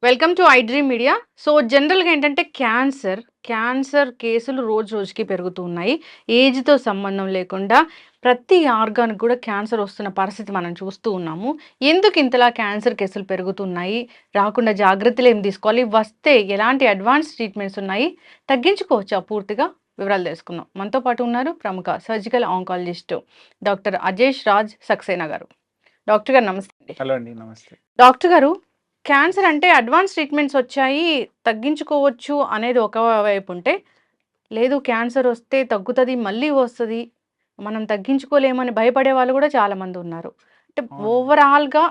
Welcome to I dream media. So, జనరల్‌గా ఏంటంటే cancer కేసులు రోజు రోజుకి పెరుగుతూ ఉన్నాయి. ఏజ్‌తో సంబంధం లేకుండా ప్రతి ఆర్గాన్‌కి కూడా క్యాన్సర్ వస్తున్న పరిస్థితి మనం చూస్తూ ఉన్నాము. ఎందుకు ఇంతలా క్యాన్సర్ కేసులు పెరుగుతున్నాయి? రాకుండా జాగ్రత్తలు ఏం తీసుకోవాలి? వస్తే ఎలాంటి అడ్వాన్స్ ట్రీట్మెంట్స్ ఉన్నాయి? తగ్గించుకోవచ్చా పూర్తిగా? వివరాలు తెలుసుకుందాం. మనతో పాటు ఉన్నారు ప్రముఖ surgical oncologist doctor Ajesh Raj Saxena గారు. డాక్టర్ గారు నమస్తే అండి. హలో అండి. నమస్తే. డాక్టర్ గారు, క్యాన్సర్ అంటే అడ్వాన్స్ ట్రీట్మెంట్స్ వచ్చాయి, తగ్గించుకోవచ్చు అనేది ఒక వైపు ఉంటే, లేదు క్యాన్సర్ వస్తే తగ్గుతది, మళ్ళీ వస్తది. మనం తగ్గించుకోలేమని భయపడే వాళ్ళు కూడా చాలామంది ఉన్నారు. అంటే అవునండి. ఓవరాల్‌గా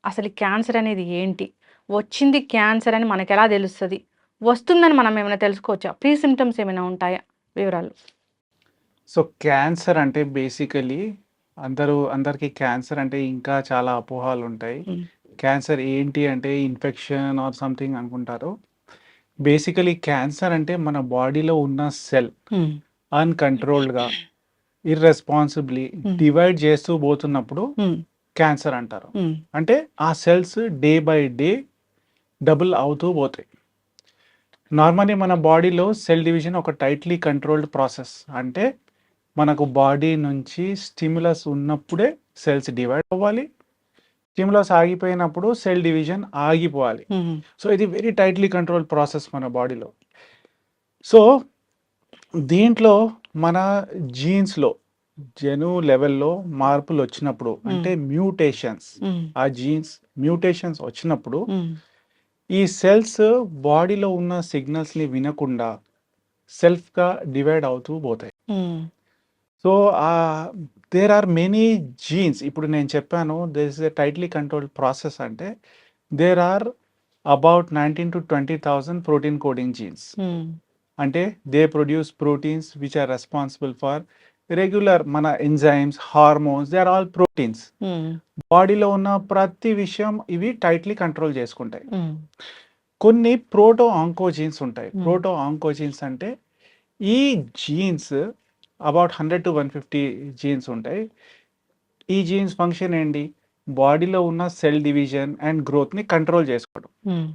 అసలు ఈ క్యాన్సర్ అనేది ఏంటి? వచ్చింది క్యాన్సర్ అని మనకెలా తెలుస్తది? వస్తుందని మనం ఏమైనా తెలుసుకోవచ్చా? ప్రీ సింప్టమ్స్ ఏమైనా ఉంటాయా? వివరాలు. సో, క్యాన్సర్ అంటే బేసికలీ అందరికీ క్యాన్సర్ అంటే ఇంకా చాలా అపోహలుంటాయి. హ్మ్. క్యాన్సర్ ఏంటి అంటే ఇన్ఫెక్షన్ ఆర్ సంథింగ్ అనుకుంటారు. బేసికలీ క్యాన్సర్ అంటే మన బాడీలో ఉన్న సెల్ హ్మ్. అన్‌కంట్రోల్డ్‌గా, ఇర్రెస్పాన్సిబ్లీ హ్మ్. డివైడ్ చేస్తూ పోతున్నప్పుడు హ్మ్. క్యాన్సర్ అంటారు. హ్మ్. అంటే ఆ cells day by day double అవుతూ పోతాయి. నార్మల్లీ మన బాడీలో సెల్ డివిజన్ ఒక టైట్‌లీ కంట్రోల్డ్ ప్రాసెస్. అంటే మనకు బాడీ నుంచి స్టిమ్యులస్ ఉన్నప్పుడే సెల్స్ డివైడ్ అవ్వాలి. స్టిమ్యులస్ ఆగిపోయినప్పుడు సెల్ డివిజన్ ఆగిపోవాలి. హ్మ్. సో, ఇది వెరీ టైట్‌లీ కంట్రోల్డ్ ప్రాసెస్ మన బాడీలో. సో, దీంట్లో మన జీన్స్‌లో జెను లెవెల్‌లో మార్పులొచ్చినప్పుడు హ్మ్. అంటే మ్యూటేషన్స్, హ్మ్. ఆ జీన్స్ మ్యూటేషన్స్ వచ్చినప్పుడు హ్మ్. ఈ సెల్స్ బాడీలో ఉన్న సిగ్నల్స్‌ని వినకుండా సెల్ఫ్‌గా డివైడ్ అవుతూ పోతాయి. Hmm. So, there are many genes. ఇప్పుడు నేను చెప్పాను this is a tightly controlled process అంటే there are about 19,000-20,000 protein coding genes. Hmm. అంటే they produce proteins which are responsible for regular మన enzymes, hormones, they are all proteins. Hmm. బాడీలో ఉన్న ప్రతి విషయం ఇవి టైట్‌లీ కంట్రోల్ చేసుకుంటాయి. హ్మ్. కొన్ని ప్రోటో ఆంకోజీన్స్ ఉంటాయి. హ్మ్. ప్రోటో ఆంకోజీన్స్ అంటే ఈ జీన్స్ అబౌట్ 100-150 జీన్స్ ఉంటాయి. ఈ జీన్స్ ఫంక్షన్ ఏంటి? బాడీలో ఉన్న సెల్ డివిజన్ అండ్ గ్రోత్‌ని కంట్రోల్ చేసుకోవడం. హ్మ్.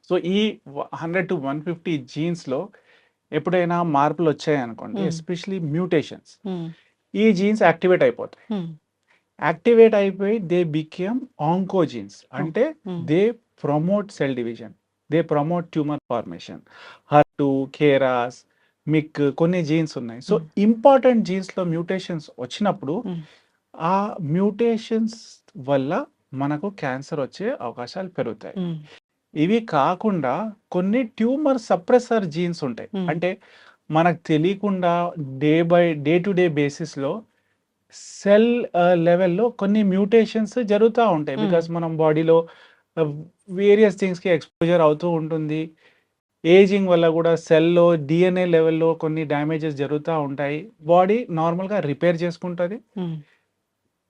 సో, ఈ 100-150 జీన్స్‌లో ఎప్పుడైనా మార్పులొచ్చాయనుకోండి, హ్మ్. ఎస్పెషల్లీ మ్యూటేషన్స్, హ్మ్. ఈ జీన్స్ యాక్టివేట్ అయిపోతాయి. హ్మ్. యాక్టివేట్ అయిపోయి దే బికమ్ ఆంకోజీన్స్. ఓహ్! అంటే hmm. They promote cell division. They promote tumour formation. హర్2, కేరాస్, మిక్ కొన్ని జీన్స్ ఉన్నాయి. సో, హ్మ్. ఇంపార్టెంట్ జీన్స్‌లో మ్యూటేషన్స్ వచ్చినప్పుడు హ్మ్. ఆ మ్యూటేషన్స్ వల్ల మనకు క్యాన్సర్ వచ్చే అవకాశాలు పెరుగుతాయి. హ్మ్. ఇవి కాకుండా కొన్ని ట్యూమర్ సప్రెసర్ జీన్స్ ఉంటాయి. హ్మ్. అంటే మనకు తెలియకుండా డే టు డే బేసిస్‌లో సెల్ లెవెల్‌లో కొన్ని మ్యూటేషన్స్ జరుగుతా ఉంటాయి. హ్మ్. బికాస్ మనం బాడీలో ఆహ్, వేరియస్ థింగ్స్‌కి ఎక్స్‌పోజర్ అవుతూ ఉంటుంది. ఏజింగ్ వల్ల కూడా సెల్‌లో డీఎన్ఏ లెవెల్‌లో కొన్ని డ్యామేజెస్ జరుగుతా ఉంటాయి. బాడీ నార్మల్‌గా రిపేర్ చేసుకుంటది. హ్మ్.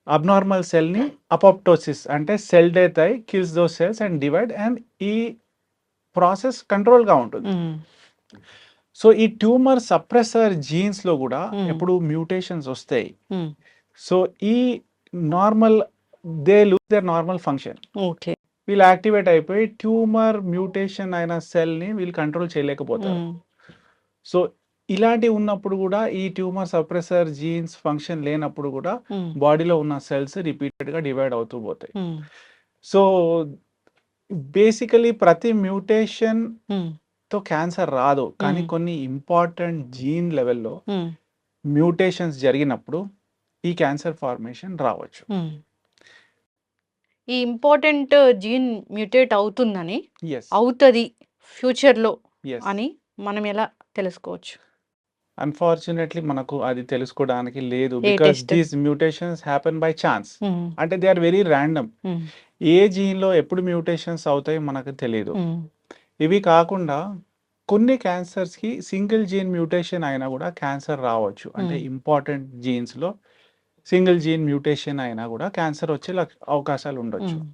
అబ్నార్మల్ సెల్‌ని అపోప్టోసిస్ అంటే సెల్ డెత్ అయ్యి kills those cells and divide and ఈ ప్రాసెస్ కంట్రోల్‌గా ఉంటుంది. హ్మ్. సో, ఈ ట్యూమర్ సప్రెసర్ జీన్స్‌లో గూడా హ్మ్. ఎప్పుడు మ్యూటేషన్స్ ఒస్తాయి. హ్మ్. సో, ఈ normal they lose their normal function. Okay. వీళ్ళు యాక్టివేట్ అయిపోయి ట్యూమర్ మ్యూటేషన్ అయిన సెల్‌ని వీళ్ళు కంట్రోల్ చేయలేకపోతారు. హ్మ్. సో, ఇలాంటివి ఉన్నప్పుడు గూడా ఈ ట్యూమర్ సప్రెసర్ జీన్స్ ఫంక్షన్ లేనప్పుడు గూడా హ్మ్. బాడీలో ఉన్న సెల్స్ రిపీటెడ్‌గా డివైడ్ అవుతూ పోతాయి. హ్మ్. సో, బేసికల్లీ ప్రతి మ్యూటేషన్ హ్మ్. తో క్యాన్సర్ రాదు. కానీ హ్మ్. కొన్ని ఇంపార్టెంట్ జీన్ లెవెల్‌లో హ్మ్. మ్యూటేషన్స్ జరిగినప్పుడు ఈ క్యాన్సర్ ఫార్మేషన్ రావచ్చు. హ్మ్. ఈ ఇంపార్టెంట్ జీన్ మ్యూటేట్ యెస్. అవుతది ఫ్యూచర్‌లో యెస్. అని మనం ఎలా తెలుసుకోవచ్చు? అన్‌ఫార్చునేట్‌లీ మనకు అది తెలుసుకోవడానికి లేదు. A because test? These mutations happen by chance. Hmm. అంటే దే ఆర్ వెరీ రాండమ్. హ్మ్. ఏ జీన్‌లో ఎప్పుడు మ్యూటేషన్స్ అవుతాయో మనకు తెలీదు. హ్మ్. ఇవి కాకుండా కొన్ని క్యాన్సర్స్‌కి సింగిల్ జీన్ మ్యూటేషన్ అయినా గూడా క్యాన్సర్ రావచ్చు. అంటే హ్మ్. ఇంపార్టెంట్ జీన్స్‌లో సింగిల్ జీన్ మ్యూటేషన్ అయినా గూడా క్యాన్సర్ వచ్చే అవకాశాలు ఉండొచ్చు. హ్మ్.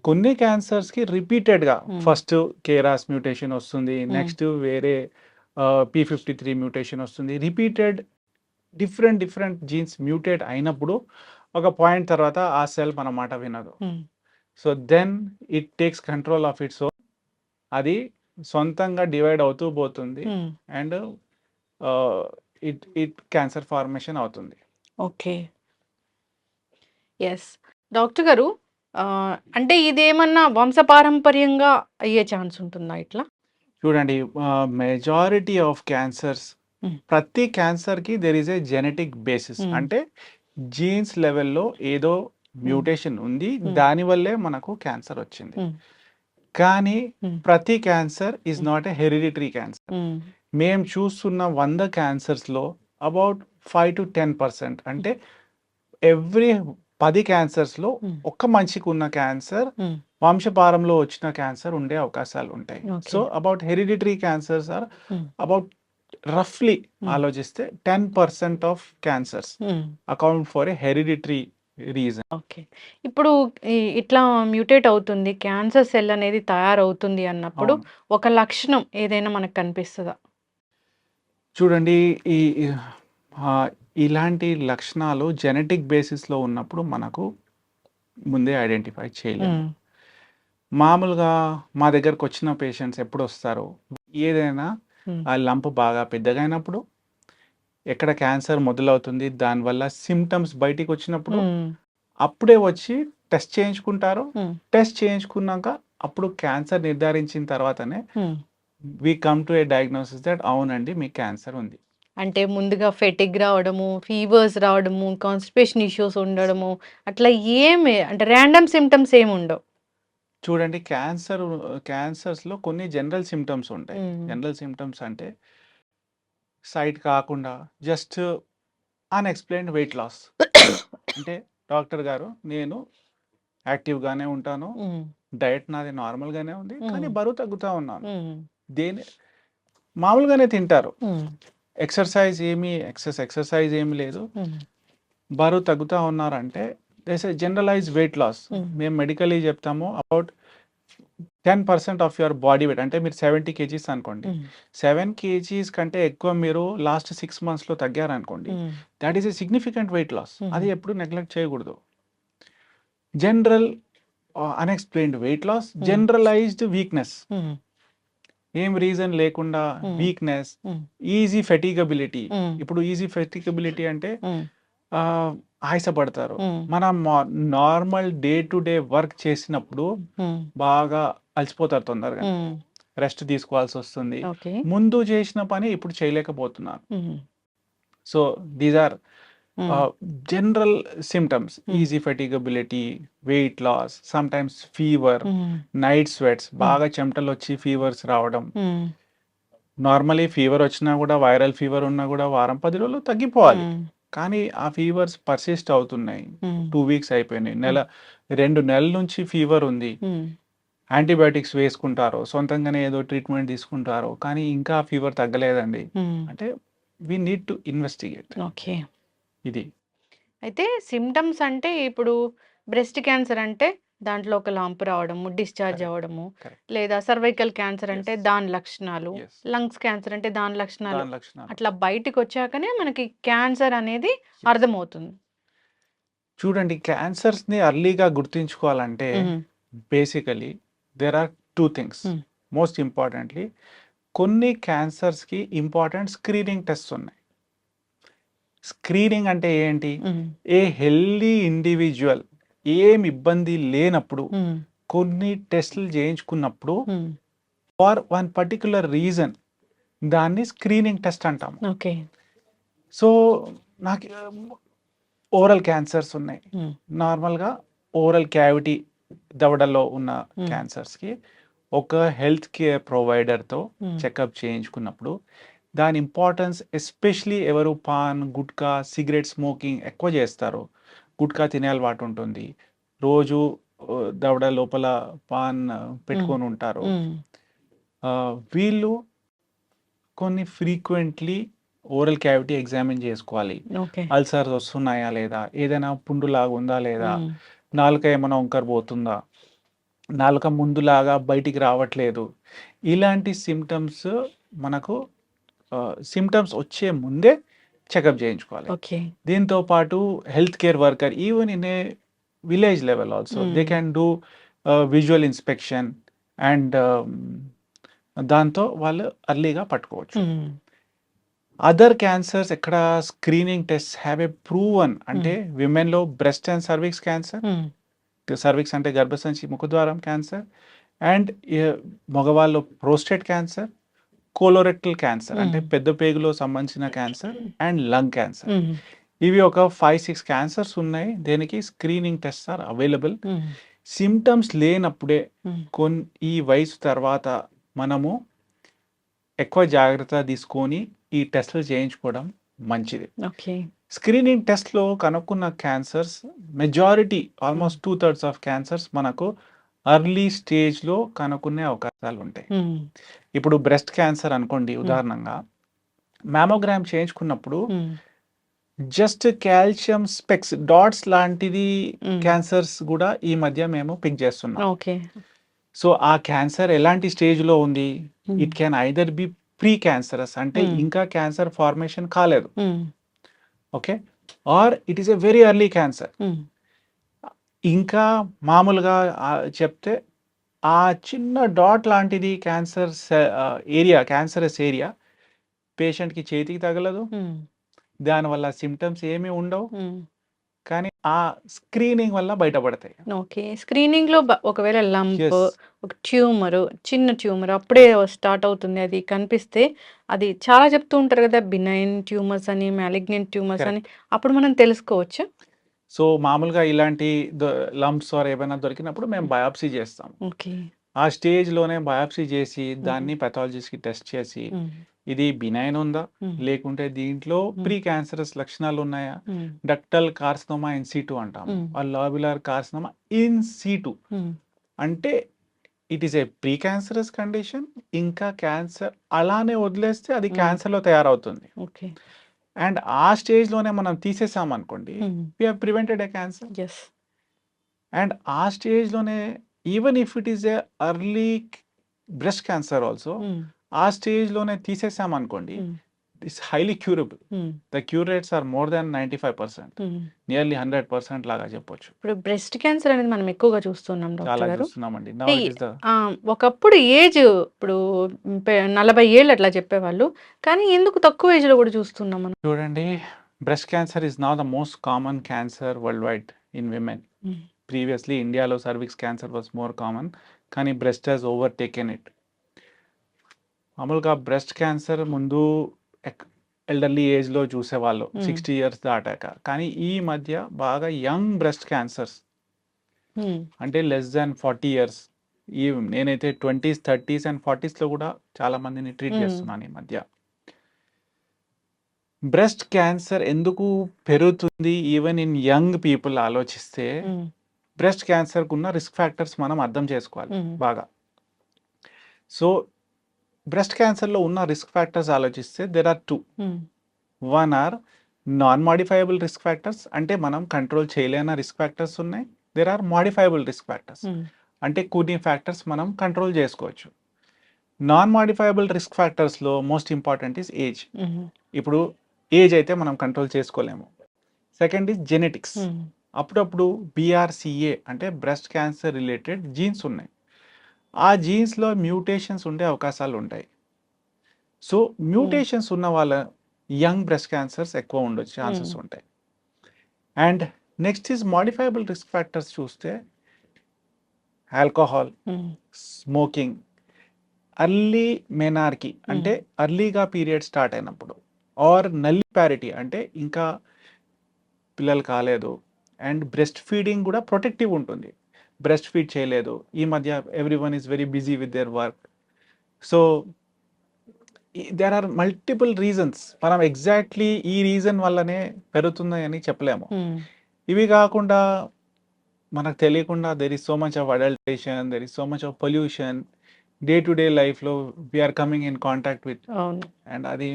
కొన్ని క్యాన్సర్స్‌కి రిపీటెడ్‌గా హ్మ్. ఫస్ట్ కేరాస్ మ్యూటేషన్ వస్తుంది. హ్మ్. నెక్స్ట్ వేరే P53 మ్యూటేషన్ వస్తుంది. రిపీటెడ్ డిఫరెంట్ జీన్స్ మ్యూటేట్ అయినప్పుడు ఒక పాయింట్ తర్వాత ఆ సెల్ మన మాట వినదు. Hmm. So then it takes control of its own. అది సొంతంగా డివైడ్ అవుతూ పోతుంది hmm. And it cancer formation అవుతుంది. ఓకే. యెస్. డాక్టర్ గారు అంటే ఇదేమన్నా వంశపారంపర్యంగా అయ్యే ఛాన్స్ ఉంటుందా ఇట్లా? చూడండి, మెజారిటీ ఆఫ్ క్యాన్సర్స్, హ్మ్. ప్రతి క్యాన్సర్కి there is A genetic basis. హ్మ్. అంటే జీన్స్ లెవెల్లో ఏదో మ్యూటేషన్ ఉంది, Hmm. దానివల్లే మనకు క్యాన్సర్ వచ్చింది. హ్మ్. కానీ హ్మ్. ప్రతి cancer is Hmm. Not a hereditary cancer. హ్మ్. మేము చూస్తున్న 100 క్యాన్సర్స్లో అబౌట్ 5 to 10%, అంటే ఎవ్రీ 10 క్యాన్సర్స్లో Hmm. ఒక్క మనిషికి ఉన్న క్యాన్సర్ హ్మ్. వంశపారంలో వచ్చిన క్యాన్సర్ ఉండే అవకాశాలు ఉంటాయి. So okay. About hereditary cancers are hmm. About రఫ్లీ Hmm. ఆలోచిస్తే 10% of cancers hmm. Account for a hereditary reason. Okay. ఇప్పుడు ఇట్లా మ్యూటేట్ అవుతుంది. క్యాన్సర్ సెల్ అనేది తయారవుతుంది అన్నప్పుడు అవును. ఒక లక్షణం ఏదైనా మనకు కనిపిస్తదా? చూడండి, ఈ ఈ ఇలాంటి లక్షణాలు జెనెటిక్ బేసిస్‌లో ఉన్నప్పుడు మనకు ముందే ఐడెంటిఫై చేయలేము. హ్మ్. మామూలుగా మా దగ్గరకొచ్చిన పేషెంట్స్ ఎప్పుడొస్తారో, ఏదైనా హ్మ్. ఆ లంప్ బాగా పెద్దగయినప్పుడు, ఎక్కడ క్యాన్సర్ మొదలవుతుంది, దానివల్ల సింప్టమ్స్ బయటికొచ్చినప్పుడు, హ్మ్. అప్పుడే వచ్చి టెస్ట్ చేయించుకుంటారు. హ్మ్. టెస్ట్ చేయించుకున్నాక అప్పుడు క్యాన్సర్ నిర్ధారించిన తర్వాతనే hmm. We come to a diagnosis that అవునండి మీకు క్యాన్సర్ ఉంది. అంటే ముందుగా ఫెటిగ్ రావడము, ఫీవర్స్ రావడము, కాన్‌స్టిపేషన్ ఇష్యూస్ ఉండడము అట్లా ఏమి అంటే ర్యాండమ్ సింప్టమ్స్ ఏమి ఉండవు. చూడండి, క్యాన్సర్స్‌లో కొన్ని జనరల్ సింప్టమ్స్ ఉంటాయి. హ్మ్. జనరల్ సింప్టమ్స్ అంటే సైట్ కాకుండా జస్ట్ అన్‌ఎక్స్‌ప్లెయిన్డ్ వెయిట్ లాస్. అంటే డాక్టర్ గారు, నేను యాక్టివ్‌గానే ఉంటాను. హ్మ్. డయట్ నాది నార్మల్‌గానే ఉంది. కానీ హ్మ్. బరువు తగ్గుతా ఉన్నాను. హ్మ్. దేని మామూలుగానే తింటారు. హ్మ్. ఎక్సర్సైజ్ ఏమి లేదు. హ్మ్. బరువు తగ్గుతా ఉన్నారంటే this a generalised weight loss. Hmm. మేము మెడికల్లీ చెప్తాము about 10% of your body weight. అంటే మీరు 70 కేజీస్ అనుకోండి. హ్మ్. 7 కేజీస్ కంటే ఎక్కువ మీరు లాస్ట్ 6 మంత్స్‌లో తగ్గారనుకోండి, hmm. That is a significant weight loss. Hmm. అది ఎప్పుడు నెగ్లెక్ట్ చేయకూడదు. General unexplained weight loss, hmm. Generalized weakness. Hmm. ఏం రీజన్ లేకుండా hmm. Weakness, hmm. Easy fatigability. Hmm. ఇప్పుడు ఈజీ ఫెటిగబిలిటీ అంటే హ్మ్. ఆయాసపడతారు. హ్మ్. మనం normal day to day work చేసినప్పుడు హ్మ్. బాగా అలసిపోతారు తొందరగా. హ్మ్. రెస్ట్ తీసుకోవాల్సొస్తుంది. ఓకే. ముందు చేసిన పని ఇప్పుడు చేయలేకపోతున్నాను. Hmm. So these are hmm. General symptoms. Hmm. Easy fatigability, weight loss, sometimes fever, హ్మ్. నైట్ స్వెట్స్, హ్మ్. బాగా చెమటలొచ్చి ఫీవర్స్ రావడం. హ్మ్. నార్మల్లీ ఫీవర్ వచ్చినా కూడా, వైరల్ ఫీవర్ ఉన్నా కూడా వారం 10 రోజుల్లో తగ్గిపోవాలి. హ్మ్. కానీ ఆ ఫీవర్స్ పర్సిస్ట్ అవుతున్నాయి. హ్మ్. 2 వీక్స్ అయిపోయినాయి. హ్మ్. 2 నెలల నుంచి ఫీవర్ ఉంది. హ్మ్. యాంటీబయాటిక్స్ వేసుకుంటారో, సొంతంగానే ఏదో ట్రీట్మెంట్ తీసుకుంటారో, కానీ ఇంకా ఫీవర్ తగ్గలేదండి. హ్మ్. అంటే we need to investigate. Okay. ఇది. అయితే సింప్టమ్స్ అంటే ఇప్పుడు బ్రెస్ట్ క్యాన్సర్ అంటే దాంట్లో ఒక లంప్ రావడము, డిశ్చార్జ్ కరెక్ట్. అవ్వడము, కరెక్ట్. లేదా సర్వైకల్ క్యాన్సర్ అంటే యెస్. దాని లక్షణాలు, యెస్. లంగ్స్ క్యాన్సర్ అంటే దాని లక్షణాలు. దాని లక్షణాలు. అట్లా బయటికొచ్చాకనే మనకి క్యాన్సర్ అనేది యెస్. అర్థమవుతుంది. చూడండి, క్యాన్సర్స్‌ని ఎర్లీగా గుర్తుంచుకోవాలంటే hmm. Basically there are 2 things. Hmm. Most importantly కొన్ని క్యాన్సర్స్‌కి ఇంపార్టెంట్ స్క్రీనింగ్ టెస్ట్స్ ఉన్నాయి. స్క్రీనింగ్ అంటే ఏంటి? హ్మ్. ఏ హెల్తీ ఇండివిడ్యువల్ ఏం ఇబ్బంది లేనప్పుడు హ్మ్. కొన్ని టెస్టులు చేయించుకున్నప్పుడు హ్మ్. ఫర్ వన్ పర్టిక్యులర్ రీజన్ దాన్ని స్క్రీనింగ్ టెస్ట్ అంటాము. ఓకే. సో నాకు ఓరల్ క్యాన్సర్స్ ఉన్నాయి. హ్మ్. నార్మల్‌గా ఓరల్ క్యావిటీ, దవడలో ఉన్న హ్మ్. క్యాన్సర్స్‌కి ఒక హెల్త్ కేర్ ప్రొవైడర్‌తో హ్మ్. చెకప్ చేయించుకున్నప్పుడు దాని ఇంపార్టెన్స్, ఎస్పెషల్లీ ఎవరు పాన్, గుట్కా, సిగరెట్ స్మోకింగ్ ఎక్కువ చేస్తారో, గుట్కా తినే అలవాటు ఉంటుంది. రోజు దవడ లోపల పాన్ హ్మ్. పెట్టుకొని ఉంటారు. హ్మ్. వీళ్ళు కొన్ని ఫ్రీక్వెంట్‌లీ ఓరల్ క్యావిటీ ఎగ్జామిన్ చేసుకోవాలి. ఓకే. అల్సర్స్ వస్తున్నాయా లేదా? ఏదైనా పుండులాగా ఉందా లేదా? హ్మ్. నాలుక ఏమైనా వంకర పోతుందా? నాలుక ముందులాగా బయటికి రావట్లేదు. ఇలాంటి సింప్టమ్స్ మనకు సింప్టమ్స్ వచ్చే ముందే చెకప్ చేయించుకోవాలి. ఓకే. దీంతో పాటు health care worker even in a village level also they hmm. Can do visual inspection and దాంతో వాళ్ళు అర్లీగా పట్టుకోవచ్చు. అదర్ క్యాన్సర్స్ ఎక్కడ screening test have a proven అంటే విమెన్లో breast and cervix cancer, cervix అంటే గర్భసంచి ముఖద్వారం క్యాన్సర్, అండ్ మగవాళ్ళు ప్రోస్టేట్ క్యాన్సర్, కోలోరెక్టల్ క్యాన్సర్ అంటే పెద్ద పేగులో సంబంధించిన క్యాన్సర్, అండ్ లంగ్ క్యాన్సర్. ఇవి ఒక 5-6 క్యాన్సర్స్ ఉన్నాయి. దేనికి screening test are available. Symptoms లేనప్పుడే ఈ వయసు తర్వాత మనము ఎక్కువ జాగ్రత్త తీసుకొని ఈ టెస్ట్లు చేయించుకోవడం మంచిది. స్క్రీనింగ్ టెస్ట్లో కనుక్కున్న cancers majority almost 2/3 of cancers మనకు అర్లీ స్టేజ్లో కనుక్కునే అవకాశాలు ఉంటాయి. ఇప్పుడు బ్రెస్ట్ క్యాన్సర్ అనుకోండి ఉదాహరణంగా, మ్యామోగ్రామ్ చేయించుకున్నప్పుడు జస్ట్ కాల్షియం స్పెక్స్ డాట్స్ లాంటిది క్యాన్సర్స్ కూడా ఈ మధ్య మేము పిక్ చేస్తున్నాం. సో ఆ క్యాన్సర్ ఎలాంటి స్టేజ్లో ఉంది, it can either be pre cancerous అంటే ఇంకా క్యాన్సర్ ఫార్మేషన్ కాలేదు, okay, or it is a very early cancer. ఇంకా మామూలుగా చెప్తే ఆ చిన్న డాట్ లాంటిది క్యాన్సర్ ఏరియా, క్యాన్సరస్ ఏరియా పేషెంట్కి చేతికి తగలదు, దానివల్ల సిమ్టమ్స్ ఏమీ ఉండవు, కానీ ఆ స్క్రీనింగ్ వల్ల బయటపడతాయి. స్క్రీనింగ్ లో ఒకవేళ లంప్, ఒక ట్యూమర్, చిన్న ట్యూమర్ అప్పుడే స్టార్ట్ అవుతుంది, అది కనిపిస్తే అది చాలా చెప్తూ ఉంటారు కదా, బినైన్ ట్యూమర్స్ అని, మ్యాలిగ్నెంట్ ట్యూమర్స్ అని, అప్పుడు మనం తెలుసుకోవచ్చు. సో మామూలుగా ఇలాంటి లంప్స్ ఆర్ ఏమైనా దొరికినప్పుడు మేము బయాప్సీ చేస్తాం. ఆ స్టేజ్లోనే బయాప్సీ చేసి దాన్ని పెథాలజిస్ట్కి టెస్ట్ చేసి ఇది బినైన్ ఉందా లేకుంటే దీంట్లో ప్రీ క్యాన్సరస్ లక్షణాలు ఉన్నాయా, డక్టల్ కార్సినోమా ఇన్ సిటు అంటాం, ఆ లాబ్యులర్ కార్సినోమా ఇన్ సిటు అంటే it is A pre cancerous condition, ఇంకా క్యాన్సర్ అలానే వదిలేస్తే అది క్యాన్సర్లో తయారవుతుంది. అండ్ ఆ స్టేజ్లోనే మనం తీసేసాం అనుకోండి, we have prevented a cancer. And ఆ స్టేజ్లోనే even if it is a early breast cancer also, ఆ స్టేజ్లోనే తీసేసాం అనుకోండి, it's highly curable. The cure rates are more than 95%, nearly 100% లాగా చెప్పొచ్చు. ఇప్పుడు బ్రెస్ట్ క్యాన్సర్ అనేది మనం ఎక్కువగా చూస్తున్నాం చాలా చూస్తున్నామండి. ఒకప్పుడు ఏజ్ ఇప్పుడు 40 ఏళ్ళు అట్లా చెప్పేవాళ్ళు, కానీ ఎందుకు తక్కువ ఏజ్ లో కూడా చూస్తున్నాం మనం? చూడండి, breast cancer is now the most common cancer worldwide in women. Previously ఇండియాలో cervix cancer was more common, కానీ బ్రెస్ట్ హ్యాస్ ఓవర్టేకెన్ ఇట్. మామూలుగా బ్రెస్ట్ క్యాన్సర్ ముందు ఎల్డర్లీ ఏజ్లో చూసేవాళ్ళు 60 ఇయర్స్ దాటాక, కానీ ఈ మధ్య బాగా యంగ్ బ్రెస్ట్ క్యాన్సర్స్ అంటే లెస్ దాన్ 40 ఇయర్స్, ఈ నేనైతే 20s, 30s అండ్ 40sలో కూడా చాలా మందిని ట్రీట్ చేస్తున్నాను ఈ మధ్య. బ్రెస్ట్ క్యాన్సర్ ఎందుకు పెరుగుతుంది ఈవెన్ ఇన్ యంగ్ పీపుల్ ఆలోచిస్తే, బ్రెస్ట్ క్యాన్సర్కు ఉన్న రిస్క్ ఫ్యాక్టర్స్ మనం అర్థం చేసుకోవాలి బాగా. సో బ్రెస్ట్ క్యాన్సర్లో ఉన్న రిస్క్ ఫ్యాక్టర్స్ ఆలోచిస్తే there are 2. One are non modifiable risk factors, అంటే మనం కంట్రోల్ చేయలేని రిస్క్ ఫ్యాక్టర్స్ ఉన్నాయి. There are modifiable risk factors, అంటే కొన్ని ఫ్యాక్టర్స్ మనం కంట్రోల్ చేసుకోవచ్చు. నాన్ మాడిఫైయబుల్ రిస్క్ ఫ్యాక్టర్స్లో మోస్ట్ ఇంపార్టెంట్ ఈజ్ ఏజ్. ఇప్పుడు ఏజ్ అయితే మనం కంట్రోల్ చేసుకోలేము. Second is genetics. అప్పుడప్పుడు BRCA అంటే బ్రెస్ట్ క్యాన్సర్ రిలేటెడ్ జీన్స్ ఉన్నాయి, ఆ జీన్స్లో మ్యూటేషన్స్ ఉండే అవకాశాలు ఉంటాయి. సో మ్యూటేషన్స్ ఉన్న వాళ్ళ యంగ్ బ్రెస్ట్ క్యాన్సర్స్ ఎక్కువ ఉండొచ్చు ఛాన్సెస్ ఉంటాయి. And next is modifiable risk factors చూస్తే ఆల్కహాల్, స్మోకింగ్, అర్లీ మెనార్కీ అంటే అర్లీగా పీరియడ్ స్టార్ట్ అయినప్పుడు, ఆర్ నల్లిపారిటీ అంటే ఇంకా పిల్లలు కాలేదు, అండ్ బ్రెస్ట్ ఫీడింగ్ కూడా ప్రొటెక్టివ్ ఉంటుంది, బ్రెస్ట్ ఫీడ్ చేయలేదు. ఈ మధ్య everyone is very busy with their work. So there are multiple reasons, మనం ఎగ్జాక్ట్లీ ఈ రీజన్ వల్లనే పెరుగుతుందని చెప్పలేము. ఇవి కాకుండా మనకు తెలియకుండా there is so much of adulteration, there is so much of pollution, day to day లైఫ్లో we are coming in contact with, and అది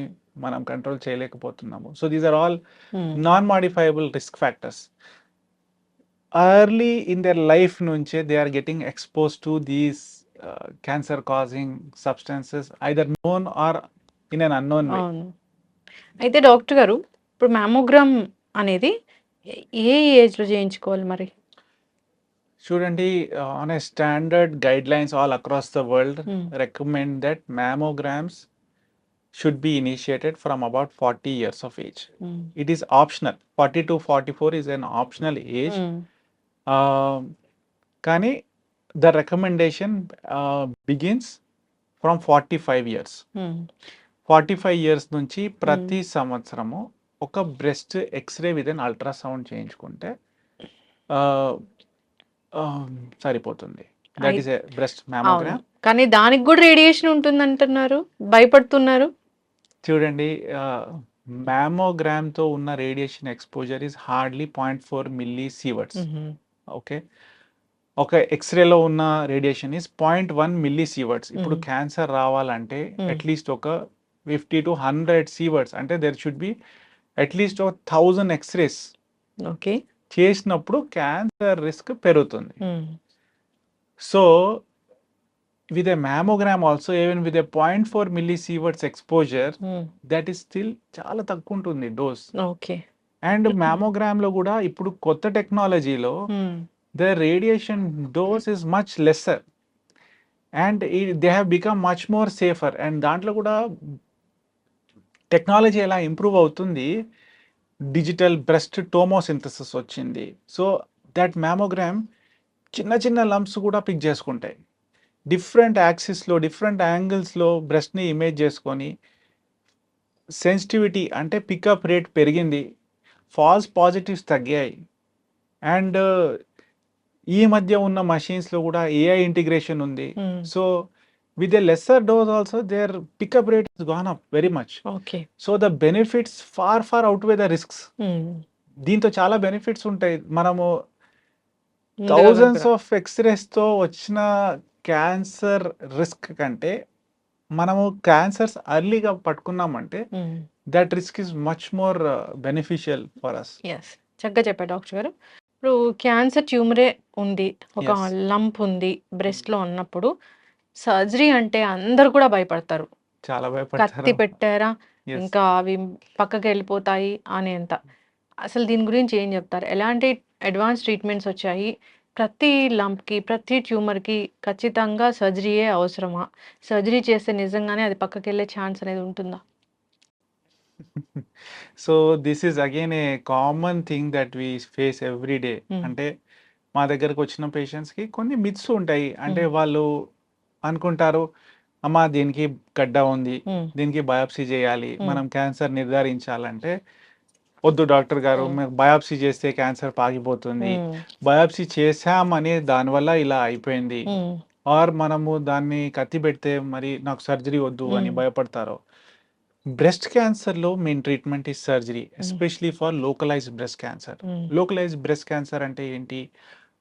మనం కంట్రోల్ చేయలేకపోతున్నాము. So these are all non modifiable risk factors. early in their life nunche they are getting exposed to these cancer causing substances, either known or in an unknown way. అయితే doctor గారు, ఇప్పుడు mammogram అనేది ఏ age లో చేయించుకోవాలి మరి? చూడండి, on a standard guidelines all across the world Hmm. recommend that mammograms should be initiated from about 40 years of age. Hmm. It is optional. 40 to 44 is an optional age. Hmm. కానీ the recommendation begins from 45 years. Hmm. 45 years నుంచి ప్రతి సంవత్సరము ఒక breast x-ray with an ultrasound చేయించుకుంటే సరిపోతుంది. That is a breast అవును, mammogram. కానీ దానికి కూడా రేడియేషన్ ఉంటుంది అంటున్నారు, భయపడుతున్నారు. చూడండి, మ్యామోగ్రామ్తో ఉన్న radiation exposure is hardly 0.4 millisieverts. Okay, ఒక ఎక్స్రేలో ఉన్న రేడియేషన్ ఈస్ 0.1 మిల్లీ సీవర్ట్స్. ఇప్పుడు క్యాన్సర్ రావాలంటే అట్లీస్ట్ ఒక 50 to 100 సీవర్ట్స్, అంటే there should be at least 1000 x-rays okay, చేసినప్పుడు క్యాన్సర్ రిస్క్ పెరుగుతుంది. So with a mammogram also, even with a 0.4 millisieverts exposure, that is still చాలా తక్కువ ఉంటుంది డోస్. ఓకే, అండ్ మ్యామోగ్రామ్ లో కూడా ఇప్పుడు కొత్త టెక్నాలజీలో the radiation dose is much lesser and they have become much more safer. And దాంట్లో కూడా టెక్నాలజీ ఎలా ఇంప్రూవ్ అవుతుంది, డిజిటల్ బ్రెస్ట్ టోమోసింథసిస్ వచ్చింది. సో దట్ మ్యామోగ్రామ్ చిన్న చిన్న లంప్స్ కూడా పిక్ చేసుకుంటాయి. డిఫరెంట్ యాక్సిస్లో డిఫరెంట్ యాంగిల్స్లో బ్రెస్ట్ని ఇమేజ్ చేసుకొని సెన్సిటివిటీ అంటే పికప్ రేట్ పెరిగింది, ఫాల్స్ పాజిటివ్స్ తగ్గాయి. అండ్ ఈ మధ్య ఉన్న మషీన్స్లో కూడా ఏఐ ఇంటిగ్రేషన్ ఉంది. So with a lesser dose also their pickup rate is gone up very much. Okay, so the benefits far outweigh the risks. దీంతో చాలా బెనిఫిట్స్ ఉంటాయి. మనము థౌజండ్స్ ఆఫ్ ఎక్స్రేస్తో వచ్చిన క్యాన్సర్ రిస్క్ కంటే మనము క్యాన్సర్స్ అర్లీగా పట్టుకున్నామంటే that risk is much more beneficial for us. Yes, చక్కగా చెప్పారు డాక్టర్ గారు. ఇప్పుడు క్యాన్సర్ ట్యూమరే ఉంది, ఒక లంప్ ఉంది బ్రెస్ట్ లో ఉన్నప్పుడు సర్జరీ అంటే అందరు కూడా భయపడతారు. చాలా కత్తి భయపడతారు. పెట్టారా ఇంకా అవి పక్కకి వెళ్ళిపోతాయి అనేంత. అసలు దీని గురించి ఏం చెప్తారు? ఎలాంటి అడ్వాన్స్ ట్రీట్మెంట్స్ వచ్చాయి? ప్రతి లంప్కి ప్రతి ట్యూమర్కి ఖచ్చితంగా సర్జరీయే అవసరమా? సర్జరీ చేస్తే నిజంగానే అది పక్కకి వెళ్ళే ఛాన్స్ అనేది ఉంటుందా? So this is again a common thing that we face every day. అంటే మా దగ్గరకు వచ్చిన పేషెంట్స్కి కొన్ని మిత్స్ ఉంటాయి. అంటే వాళ్ళు అనుకుంటారు, అమ్మా దీనికి గడ్డ ఉంది, దీనికి బయాప్సీ చేయాలి, మనం క్యాన్సర్ నిర్ధారించాలంటే వద్దు డాక్టర్ గారు, మీరు బయాప్సీ చేస్తే క్యాన్సర్ పాకిపోతుంది, బయాప్సీ చేసామని దానివల్ల ఇలా అయిపోయింది, ఆర్ మనము దాన్ని కత్తి పెడితే మరి నాకు సర్జరీ వద్దు అని భయపడతారు. బ్రెస్ట్ క్యాన్సర్లో మెయిన్ ట్రీట్మెంట్ ఈ surgery, especially for localised breast cancer. Localised breast cancer అంటే ఏంటి?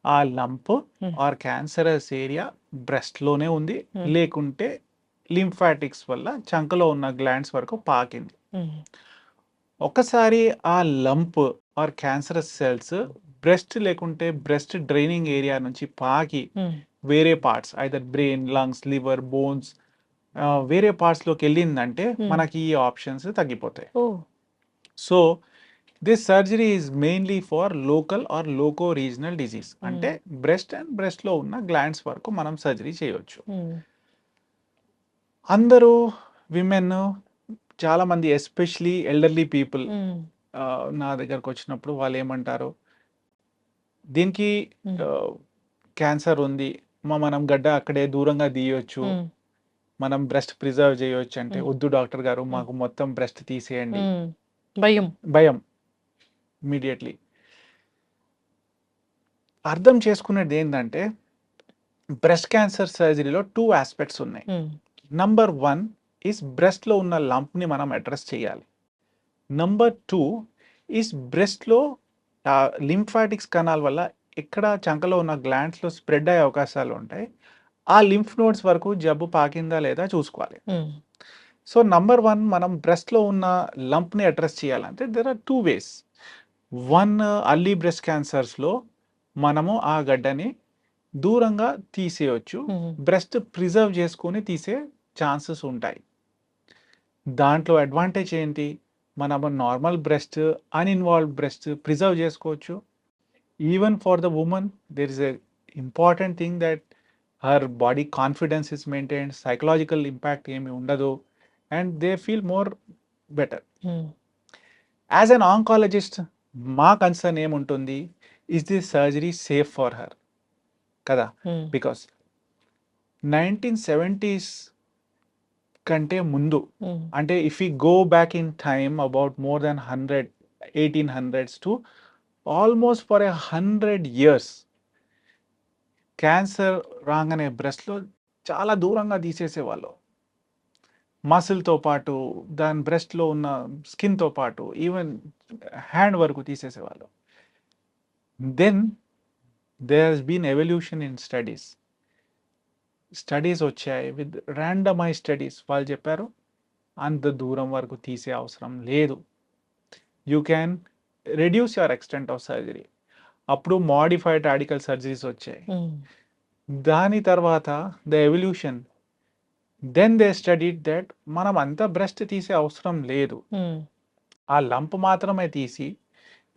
ఆ లంప్ ఆర్ క్యాన్సరస్ ఏరియా బ్రెస్ట్లోనే ఉంది, లేకుంటే లింఫాటిక్స్ వల్ల చంకలో ఉన్న గ్లాండ్స్ వరకు పాకింది. ఒకసారి ఆ lump or cancerous cells breast లేకుంటే బ్రెస్ట్ డ్రైనింగ్ ఏరియా నుంచి పాకి వేరే parts, either brain, lungs, liver, bones, వేరే పార్ట్స్లోకి వెళ్ళిందంటే మనకి ఈ ఆప్షన్స్ తగ్గిపోతాయి. So this surgery is mainly for local or loco regional disease. అంటే బ్రెస్ట్ అండ్ బ్రెస్ట్లో ఉన్న గ్లాండ్స్ వరకు మనం సర్జరీ చేయవచ్చు. అందరూ విమెన్, చాలా మంది ఎస్పెషలీ ఎల్డర్లీ పీపుల్ నా దగ్గరకు వచ్చినప్పుడు వాళ్ళు ఏమంటారు, దీనికి క్యాన్సర్ ఉంది, మనం గడ్డ అక్కడే దూరంగా తీయొచ్చు, మనం బ్రెస్ట్ ప్రిజర్వ్ చేయొచ్చు. అంటే వద్దు డాక్టర్ గారు, మాకు మొత్తం బ్రెస్ట్ తీసేయండి. భయం ఇమీడియట్లీ. అర్థం చేసుకునేది ఏంటంటే బ్రెస్ట్ క్యాన్సర్ సర్జరీలో 2 ఆస్పెక్ట్స్ ఉన్నాయి. నంబర్ 1 ఈస్ బ్రెస్ట్లో ఉన్న లంప్ని మనం అడ్రస్ చేయాలి. నంబర్ 2 ఈస్ బ్రెస్ట్లో లింఫాటిక్స్ కణాల వల్ల ఎక్కడ చంకలో ఉన్న గ్లాండ్స్లో స్ప్రెడ్ అయ్యే అవకాశాలు ఉంటాయి. ఆ లింఫ్ నోడ్స్ వరకు జబ్బు పాకిందా లేదా చూసుకోవాలి. సో నంబర్ 1 మనం బ్రెస్ట్లో ఉన్న లంప్ని అడ్రస్ చేయాలంటే there are 2 ways. 1, early breast క్యాన్సర్స్లో మనము ఆ గడ్డని దూరంగా తీసేయచ్చు, బ్రెస్ట్ ప్రిజర్వ్ చేసుకొని తీసే ఛాన్సెస్ ఉంటాయి. దాంట్లో అడ్వాంటేజ్ ఏంటి? మనం normal breast, uninvolved breast preserve చేసుకోవచ్చు. Even for the women there is a important thing that her body confidence is maintained, psychological impact ఏమి ఉండదు, and they feel more better. As an oncologist మా concern ఏముంటుంది, is this surgery safe for her కదా, because 1970s కంటే ముందు, అంటే if you go back in time about more than 1800s to almost for 100 years cancer రాగానే బ్రెస్ట్లో చాలా దూరంగా తీసేసేవాళ్ళు, మసిల్తో పాటు దాని బ్రెస్ట్లో ఉన్న స్కిన్తో పాటు ఈవెన్ హ్యాండ్ వరకు తీసేసేవాళ్ళు. Then there has been evolution in studies వచ్చాయి విత్ ర్యాండమైజ్ స్టడీస్. వాళ్ళు చెప్పారు అంత దూరం వరకు తీసే అవసరం లేదు, you can reduce your extent of surgery. అప్పుడు మోడిఫైడ్ రాడికల్ సర్జరీస్ వచ్చాయి. దాని తర్వాత the evolution, then they studied that మనం అంత బ్రెస్ట్ తీసే అవసరం లేదు, ఆ లంప్ మాత్రమే తీసి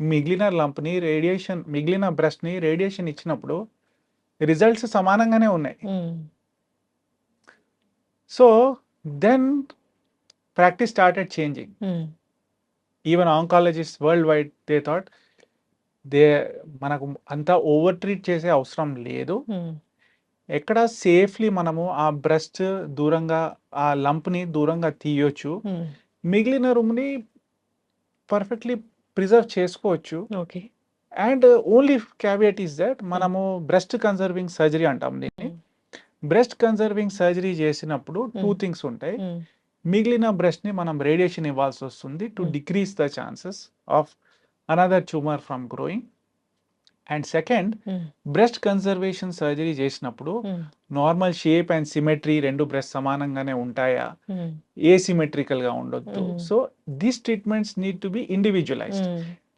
మిగిలిన లంప్ని రేడియేషన్, మిగిలిన బ్రెస్ట్ని రేడియేషన్ ఇచ్చినప్పుడు రిజల్ట్స్ సమానంగానే ఉన్నాయి. So then practice started changing. Even oncologist worldwide they thought మనకు అంతా ఓవర్ ట్రీట్ చేసే అవసరం లేదు, ఎక్కడ సేఫ్లీ మనము ఆ బ్రెస్ట్ దూరంగా, ఆ లంప్ని దూరంగా తీయొచ్చు, మిగిలిన రూమ్ని పర్ఫెక్ట్లీ ప్రిజర్వ్ చేసుకోవచ్చు. And only caveat is that మనము బ్రెస్ట్ కన్సర్వింగ్ సర్జరీ అంటాం దీన్ని. బ్రెస్ట్ కన్సర్వింగ్ సర్జరీ చేసినప్పుడు 2 థింగ్స్ ఉంటాయి. మిగిలిన బ్రెస్ట్ని మనం రేడియేషన్ ఇవ్వాల్సి వస్తుంది to decrease the chances of another tumour from growing. And second, breast conservation surgery చేసినప్పుడు నార్మల్ షేప్ అండ్ సిమెట్రీ రెండు బ్రెస్ట్ సమానంగానే ఉంటాయా, ఏసిమెట్రికల్గా ఉండొద్దు. So these treatments need to be individualised.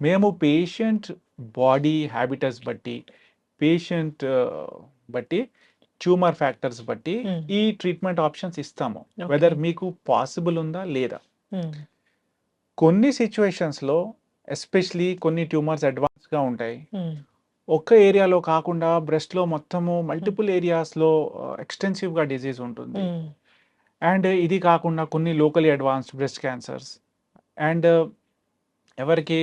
మేము పేషెంట్ బాడీ హ్యాబిటస్ బట్టి, పేషెంట్ బట్టి, ట్యూమర్ ఫ్యాక్టర్స్ బట్టి ఈ ట్రీట్మెంట్ ఆప్షన్స్ ఇస్తాము, వెదర్ మీకు పాసిబుల్ ఉందా లేదా. కొన్ని సిచ్యువేషన్స్లో ఎస్పెషలీ కొన్ని ట్యూమర్స్ అడ్వాన్స్గా ఉంటాయి, ఒక్క ఏరియాలో కాకుండా బ్రెస్ట్లో మొత్తము మల్టిపుల్ ఏరియాస్లో ఎక్స్టెన్సివ్గా డిజీజ్ ఉంటుంది. అండ్ ఇది కాకుండా కొన్ని locally advanced breast cancers, and ఎవరికి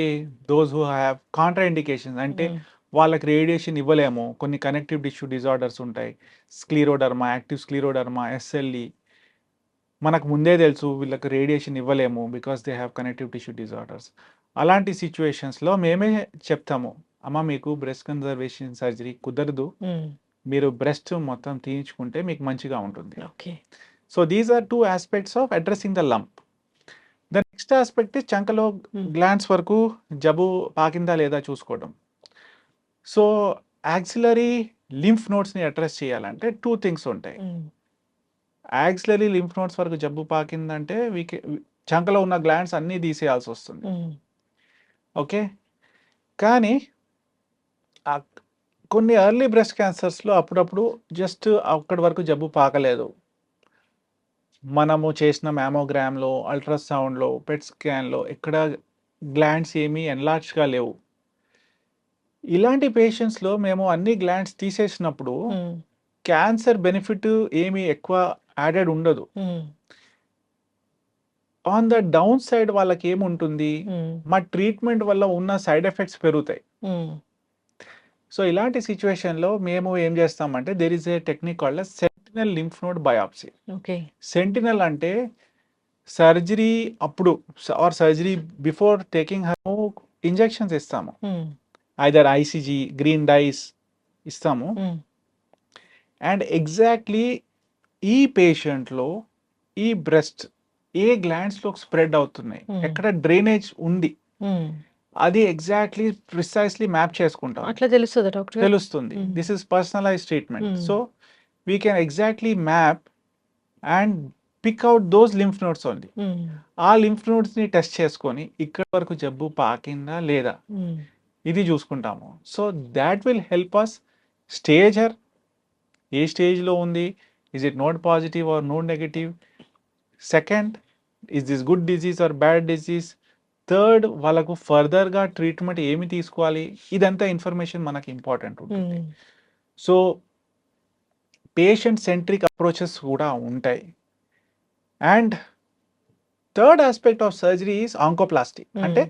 those who have contraindications, అంటే వాళ్ళకి రేడియేషన్ ఇవ్వలేము, కొన్ని కనెక్టివ్ టిష్యూ డిజార్డర్స్ ఉంటాయి, స్క్లీరోడర్మా, యాక్టివ్ స్క్లీరోడర్మా, ఎస్ఎల్ఈ, మనకు ముందే తెలుసు వీళ్ళకి రేడియేషన్ ఇవ్వలేము because they have connective tissue disorders. అలాంటి సిచ్యువేషన్స్లో మేమే చెప్తాము, అమ్మ మీకు బ్రెస్ట్ కన్సర్వేషన్ సర్జరీ కుదరదు, మీరు బ్రెస్ట్ మొత్తం తీయించుకుంటే మీకు మంచిగా ఉంటుంది. So these are 2 aspects of addressing the lump. The next aspect చంకలో గ్లాండ్స్ వరకు జబ్బు పాకిందా లేదా చూసుకోవడం. సో యాక్సిలరీ లింఫ్ నోడ్స్ని అడ్రస్ చేయాలంటే 2 థింగ్స్ ఉంటాయి. యాక్సిలరీ లింఫ్ నోడ్స్ వరకు జబ్బు పాకిందంటే చంకలో ఉన్న గ్లాండ్స్ అన్నీ తీసేయాల్సి వస్తుంది. ఓకే, కానీ కొన్ని ఎర్లీ బ్రెస్ట్ క్యాన్సర్స్లో అప్పుడప్పుడు జస్ట్ అక్కడి వరకు జబ్బు పాకలేదు, మనము చేసిన మ్యామోగ్రామ్లో, అల్ట్రాసౌండ్లో, పెట్ స్కాన్లో ఎక్కడ గ్లాండ్స్ ఏమీ ఎన్లార్జ్గా లేవు. ఇలాంటి పేషెంట్స్లో మేము అన్ని గ్లాండ్స్ తీసేసినప్పుడు క్యాన్సర్ బెనిఫిట్ ఏమీ ఎక్కువ యాడెడ్ ఉండదు. ఆన్ ద డౌన్ సైడ్ వాళ్ళకి ఏముంటుంది, మా ట్రీట్మెంట్ వల్ల ఉన్న సైడ్ ఎఫెక్ట్స్ పెరుగుతాయి. సో ఇలాంటి సిచ్యువేషన్లో మేము ఏం చేస్తామంటే there is a technique called sentinel lymph node biopsy. Sentinel అంటే సర్జరీ అప్పుడు or surgery before taking injections ఇస్తాము, ఐదర్ ఐసిజీ, గ్రీన్ డైస్ ఇస్తాము. అండ్ ఎగ్జాక్ట్లీ ఈ పేషెంట్లో ఈ బ్రెస్ట్ ఏ గ్లాండ్స్లో స్ప్రెడ్ అవుతున్నాయి, ఎక్కడ డ్రైనేజ్ ఉంది, అది ఎగ్జాక్ట్లీ ప్రిసైస్లీ మ్యాప్ చేసుకుంటాం. అట్లా తెలుస్తుంది డాక్టర్? తెలుస్తుంది. This is personalize treatment. So we can exactly map and pick out those lymph nodes only. ఆ లింఫ్ నోడ్స్ని టెస్ట్ చేసుకొని ఇక్కడ వరకు జబ్బు పాకిందా లేదా ఇది చూసుకుంటాము. So that will help us stage her, ఏ స్టేజ్లో ఉంది, is it node positive or node negative, second is this good disease or bad disease, third వాళ్ళకు ఫర్దర్గా ట్రీట్మెంట్ ఏమి తీసుకోవాలి, ఇదంతా ఇన్ఫర్మేషన్ మనకి ఇంపార్టెంట్ ఉంటుంది. సో పేషెంట్ సెంట్రిక్ అప్రోచెస్ కూడా ఉంటాయి. And third aspect of surgery is oncoplasty. అంటే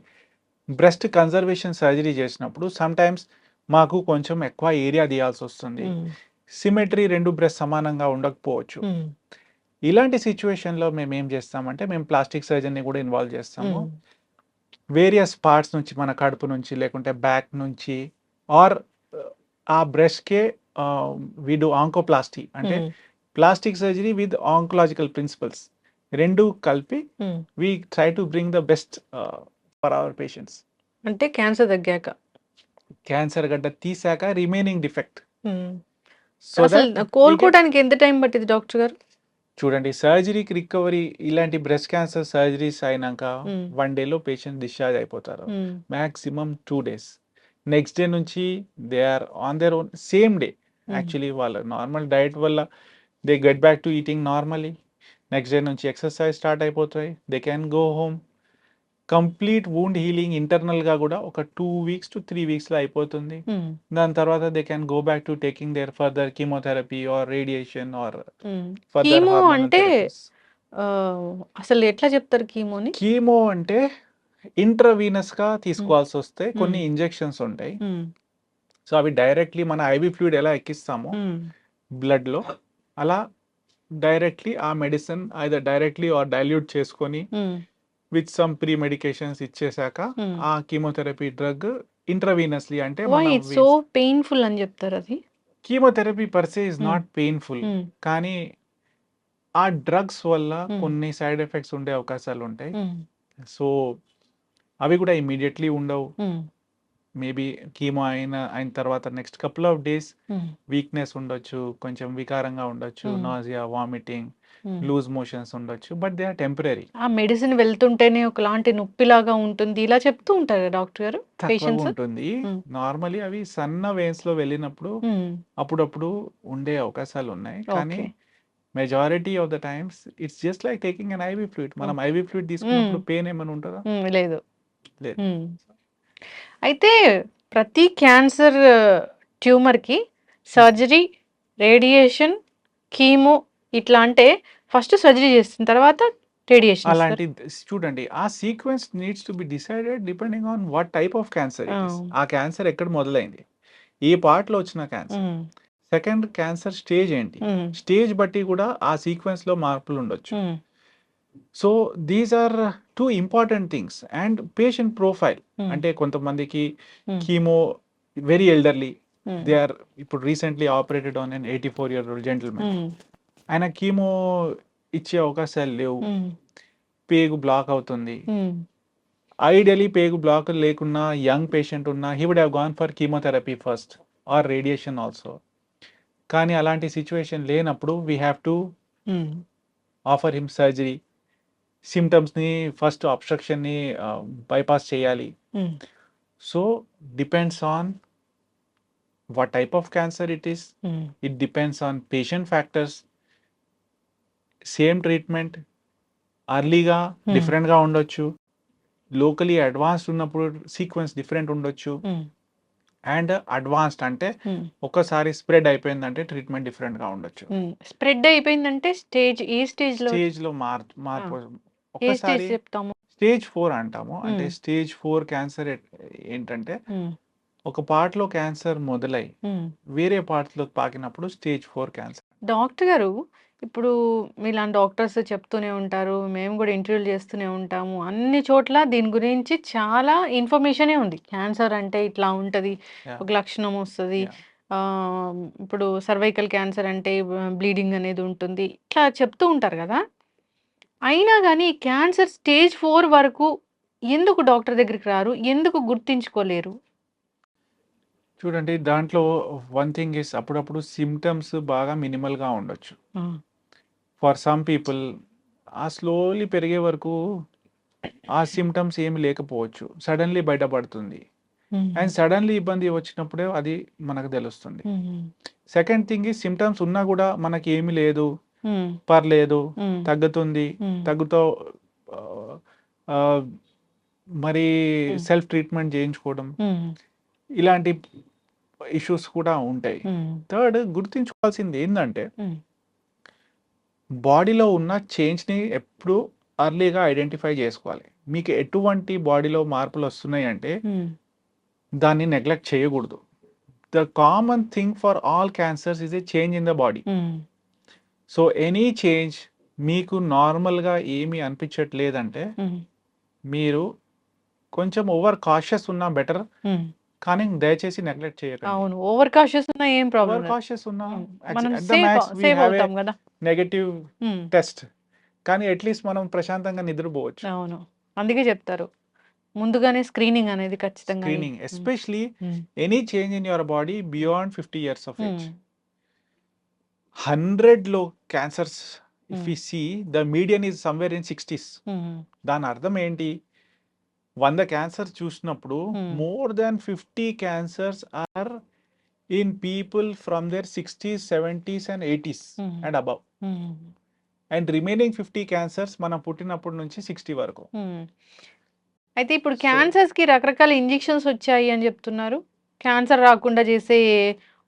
బ్రెస్ట్ కన్జర్వేషన్ సర్జరీ చేసినప్పుడు సమ్టైమ్స్ మాకు కొంచెం ఎక్కువ ఏరియా తీయాల్సి వస్తుంది. సిమెట్రీ 2 బ్రెస్ట్ సమానంగా ఉండకపోవచ్చు. ఇలాంటి సిచ్యువేషన్లో మేము ఏం చేస్తామంటే మేము ప్లాస్టిక్ సర్జరీని కూడా ఇన్వాల్వ్ చేస్తాము. వేరియస్ పార్ట్స్ నుంచి, మన కడుపు నుంచి లేకుంటే బ్యాక్ నుంచి, ఆర్ ఆ బ్రెస్ట్కే వి డూ ఆంకోప్లాస్టీ. అంటే plastic surgery with oncological principles రెండు కలిపి we try to bring the best for our patients. అంటే క్యాన్సర్ తగ్గాక, క్యాన్సర్ గడ్డ తీసాక రిమైనింగ్ డిఫెక్ట్. సో అసలు కోలుకోవడానికి ఎంత టైం పట్టింది డాక్టర్ గారు? చూడండి, సర్జరీకి రికవరీ ఇలాంటి బ్రెస్ట్ క్యాన్సర్ సర్జరీస్ అయినాక 1 డేలో పేషెంట్ డిశ్చార్జ్ అయిపోతారు. Maximum 2 days. నెక్స్ట్ డే నుంచి they are on their own same day. Actually వాళ్ళ నార్మల్ డైట్ వల్ల they get back to eating normally. Next day నుంచి ఎక్సర్సైజ్ స్టార్ట్ అయిపోతాయి. They can go home. Complete wound healing ఇంటర్నల్గా కూడా ఒక 2 weeks to 3 weeksలో అయిపోతుంది. దాని తర్వాత they can go back to taking their further chemotherapy or radiation or further chemo hormonal అంటే therapies. అసలు ఎట్లా చెప్తారు కీమోని? కీమో అంటే ఇంట్రావీనస్గా తీసుకోవాల్సి వస్తే కొన్ని ఇంజెక్షన్స్ ఉంటాయి. సో అవి డైరెక్ట్లీ మన ఐవి ఫ్లూయిడ్ ఎలా ఎక్కిస్తామో బ్లడ్లో, అలా డైరెక్ట్లీ ఆ medicine either directly or dilute చేసుకొని విత్ సమ్ ప్రీ మెడికేషన్స్ ఇచ్చేసాక ఆ కీమోథెరపీ డ్రగ్ ఇంట్రావీనస్లీ అంటే ఇట్స్ సో పెయిన్ఫుల్ అని చెప్తారు. అది chemotherapy per se is not painful, కానీ ఆ డ్రగ్స్ వల్ల కొన్ని సైడ్ ఎఫెక్ట్స్ ఉండే అవకాశాలు ఉంటాయి. సో అవి కూడా ఇమీడియట్లీ ఉండవు. మేబీ కీమో అయిన తర్వాత next couple of days weakness ఉండొచ్చు, కొంచెం వికారంగా ఉండొచ్చు, నాజియా, వామిటింగ్, లూజ్ మోషన్స్ ఉండొచ్చు, బట్ దే ఆర్ టెంపరీ. ఆ మెడిసిన్ వెళ్తుంటేనే ఒకలాంటి నొప్పిలాగా ఉంటుంది, ఇలా చెప్తూ ఉంటారు డాక్టర్ గారు. తక్కువగా ఉంటుంది. నార్మలీ అవి సన్న వెయిన్స్ లో వెళ్ళినప్పుడు అప్పుడప్పుడు ఉండే అవకాశాలు ఉన్నాయి, కానీ majority of the times it's just like taking an IV fluid. మనం ఐవి ఫ్లూయిడ్ తీసుకున్నప్పుడు పెయిన్ ఏమైనా ఉంటుందా? లేదు. లేదు. అయితే ప్రతి క్యాన్సర్ ట్యూమర్కి సర్జరీ, రేడియేషన్, కీమో ఇట్లా అంటే ఫస్ట్ సర్జరీ చేసిన తర్వాత రేడియేషన్. అలాంటి చూడండి, ఆ sequence needs to be decided depending on what type of cancer it is. ఆ క్యాన్సర్ ఎక్కడ మొదలైంది, ఏ పార్ట్ లో వచ్చిన క్యాన్సర్, సెకండ్ క్యాన్సర్ స్టేజ్ ఏంటి, స్టేజ్ బట్టి కూడా ఆ సీక్వెన్స్ లో మార్పులు ఉండొచ్చు. So these are 2 important things. And patient profile అంటే కొంతమందికి chemo very elderly, they are ఇప్పుడు recently operated on an 84-year-old gentlemen. ఆయన కీమో ఇచ్చే అవకాశాలు లేవు, పేగు బ్లాక్ అవుతుంది. ఐడియలీ పేగు బ్లాక్ లేకున్నా యంగ్ పేషెంట్ ఉన్నా he would have gone for chemotherapy first or radiation also. కానీ అలాంటి సిచ్యువేషన్ లేనప్పుడు we have to offer him surgery. సిమ్టమ్స్ని ఫస్ట్ అబ్స్ట్రక్షన్ని బైపాస్ చేయాలి. So depends on what type of cancer it is, it depends on patient factors. Same treatment అర్లీగా డిఫరెంట్గా ఉండొచ్చు, locally advanced ఉన్నప్పుడు సీక్వెన్స్ డిఫరెంట్ ఉండొచ్చు, అండ్ అడ్వాన్స్డ్ అంటే ఒకసారి స్ప్రెడ్ అయిపోయిందంటే ట్రీట్మెంట్ డిఫరెంట్గా ఉండొచ్చు. స్ప్రెడ్ అయిపోయిందంటే స్టేజ్లో మార్పు ఒకసారి స్టేజ్ 4 అంటాము. అంటే స్టేజ్ 4 క్యాన్సర్ ఏంటంటే ఒక పార్ట్లో క్యాన్సర్ మొదలై వేరే పార్ట్లో పాకినప్పుడు స్టేజ్ 4 క్యాన్సర్. డాక్టర్ గారు, ఇప్పుడు మీలాంటి డాక్టర్స్ చెప్తూనే ఉంటారు, మేము కూడా ఇంటర్వ్యూలు చేస్తూనే ఉంటాము, అన్ని చోట్ల దీని గురించి చాలా ఇన్ఫర్మేషనే ఉంది. క్యాన్సర్ అంటే ఇట్లా ఉంటుంది, ఒక లక్షణం వస్తుంది, ఇప్పుడు సర్వైకల్ క్యాన్సర్ అంటే బ్లీడింగ్ అనేది ఉంటుంది, ఇట్లా చెప్తూ ఉంటారు కదా. అయినా కానీ క్యాన్సర్ స్టేజ్ 4 వరకు ఎందుకు డాక్టర్ దగ్గరికి రారు, ఎందుకు గుర్తించుకోలేరు? చూడండి, దాంట్లో వన్ థింగ్ ఇస్ అప్పుడప్పుడు సిమ్టమ్స్ బాగా మినిమల్గా ఉండొచ్చు. ఫర్ సమ్ పీపుల్ ఆ స్లోలీ పెరిగే వరకు ఆ సిమ్టమ్స్ ఏమి లేకపోవచ్చు, సడన్లీ బయటపడుతుంది. అండ్ సడన్లీ ఇబ్బంది వచ్చినప్పుడే అది మనకు తెలుస్తుంది. సెకండ్ థింగ్ ఈ సిమ్టమ్స్ ఉన్నా కూడా మనకి ఏమి లేదు, పర్లేదు, తగ్గుతుంది, తగ్గుతో మరి సెల్ఫ్ ట్రీట్మెంట్ చేయించుకోవడం, ఇలాంటి ఇష్యూస్ కూడా ఉంటాయి. హ్మ్. థర్డ్ గుర్తుంచుకోవాల్సింది ఏందంటే, హ్మ్. బాడీలో ఉన్న చేంజ్‌ని ఎప్పుడు ఎర్లీగా ఐడెంటిఫై చేసుకోవాలి. మీకు ఎటువంటి బాడీలో మార్పులొస్తున్నాయి అంటే, హ్మ్. దాన్ని నెగ్లెక్ట్ చేయకూడదు. The common thing for all cancers is a change in the body. హ్మ్. సో, ఎనీ చేంజ్ మీకు నార్మల్‌గా ఏమీ అనిపించట్లేదంటే, హ్మ్. మీరు కొంచెం ఓవర్ కాషియస్ ఉన్నా బెటర్. హ్మ్. కానీ దయచేసి నెగ్లెక్ట్ చేయకండి. అవును. ఓవర్ కాషియస్ ఉన్నా ఏం ప్రాబ్లమ్ ఓవర్ లేదు. కాషియస్ ఉన్నా హ్మ్. మనం at the max we save have a అవుతాం గదా! నెగెటివ్ హ్మ్. టెస్ట్. కానీ అట్‌లీస్ట్ మనం ప్రశాంతంగా నిద్రపోవచ్చు. అవును. అందుకే చెప్తారు. ముందుగానే స్క్రీనింగ్ అనేది ఖచ్చితంగా స్క్రీనింగ్ హ్మ్. ఎస్పెషల్లీ హ్మ్. Any change in your body beyond 50 years of age. హ్మ్. 100లో క్యాన్సర్స్ ఇఫ్ హ్మ్. We see the median is somewhere in 60స్. హ్మ్. దాని అర్థం ఏంటి? 100 క్యాన్సర్స్ చూసినప్పుడు హ్మ్. More than 50 cancers are in people from there 60స్, 70స్ and eighties హ్మ్. And above. హ్మ్. అండ్ రిమైనింగ్ 50 క్యాన్సర్స్ మనం పుట్టినప్పటి నుంచి 60 వరకు. హ్మ్. అయితే ఇప్పుడు సో, క్యాన్సర్స్‌కి రకరకాల ఇంజెక్షన్స్ వచ్చాయి అని చెప్తున్నారు. క్యాన్సర్ రాకుండా చేసే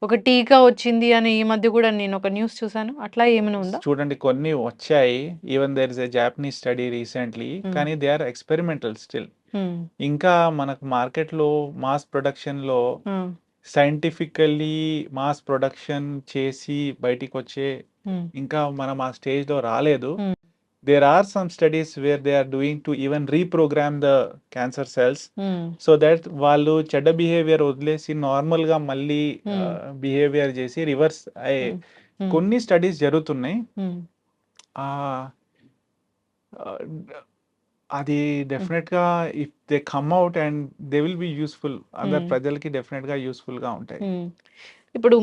ఒక టీకా వచ్చింది అని ఈ మధ్య కూడా నేను ఒక న్యూస్ చూసాను. అట్లా ఏమైనా ఉందా? చూడండి కొన్ని వచ్చాయి. Even there is a Japanese study recently. Hmm. కానీ దే ఆర్ ఎక్స్పెరిమెంటల్ స్టిల్. హ్మ్. ఇంకా మనకు మార్కెట్‌లో మాస్ ప్రొడక్షన్‌లో హ్మ్. సైంటిఫికల్లీ మాస్ ప్రొడక్షన్ చేసి బయటికొచ్చే హ్మ్. ఇంకా మనం ఆ స్టేజ్‌లో రాలేదు. హ్మ్. There are some studies where they are doing to even reprogram the cancer cells హ్మ్. so that వాళ్ళు చెడ్డ బిహేవియర్ వదిలేసి నార్మల్‌గా మళ్ళీ హ్మ్. బిహేవియర్ చేసి రివర్స్ అయ్యే హ్మ్. హ్మ్. కొన్ని స్టడీస్ జరుగుతున్నాయి. హ్మ్. ఆహ్, ఆహ్, అది హ్మ్. డెఫినెట్‌గా if they come out and they will be useful. అందరు హ్మ్. ప్రజలకి డెఫినెట్‌గా యూజ్‌ఫుల్‌గా ఉంటాయి. హ్మ్. ఇప్పుడు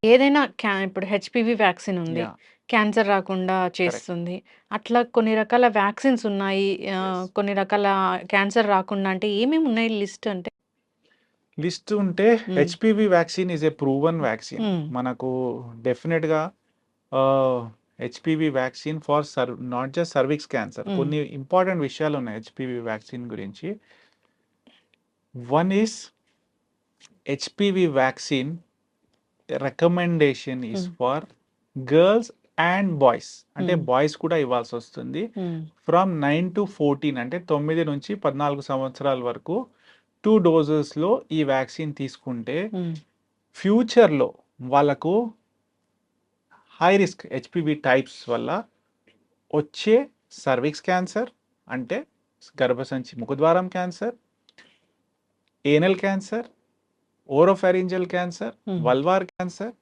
ఏదైనా ఇప్పుడు హెచ్‌పివి వ్యాక్సిన్ ఉంది. యాహ్! క్యాన్సర్ రాకుండా కరెక్ట్. చేస్తుంది. అట్లా కొన్ని రకాల వ్యాక్సిన్స్ ఉన్నాయి. యెస్. కొన్ని రకాల క్యాన్సర్ రాకుండా అంటే ఏమేమి ఉన్నాయి లిస్ట్ అంటే? లిస్ట్ ఉంటే hmm. HPV vaccine is a proven vaccine. Hmm. మనకు డెఫినెట్‌గా HPV vaccine for not just cervix cancer. Hmm. కొన్ని ఇంపార్టెంట్ విషయాలున్నాయి హెచ్‌పివి వ్యాక్సిన్ గురించి. One is HPV vaccine recommendation is hmm. For girls and boys. అంటే hmm. Boys కూడా ఇవ్వాల్సొస్తుంది. హ్మ్. From 9-14 అంటే 9-14 సంవత్సరాల వరకు 2 డోసెస్‌లో ఈ వ్యాక్సిన్ తీసుకుంటే హ్మ్. ఫ్యూచర్‌లో వాళ్ళకు హై రిస్క్ హెచ్‌పివి టైప్స్ వల్ల వచ్చే సర్విక్స్ క్యాన్సర్ అంటే గర్భసంచి ముఖద్వారం cancer, anal cancer, oropharyngeal cancer, hmm. Vulvar cancer,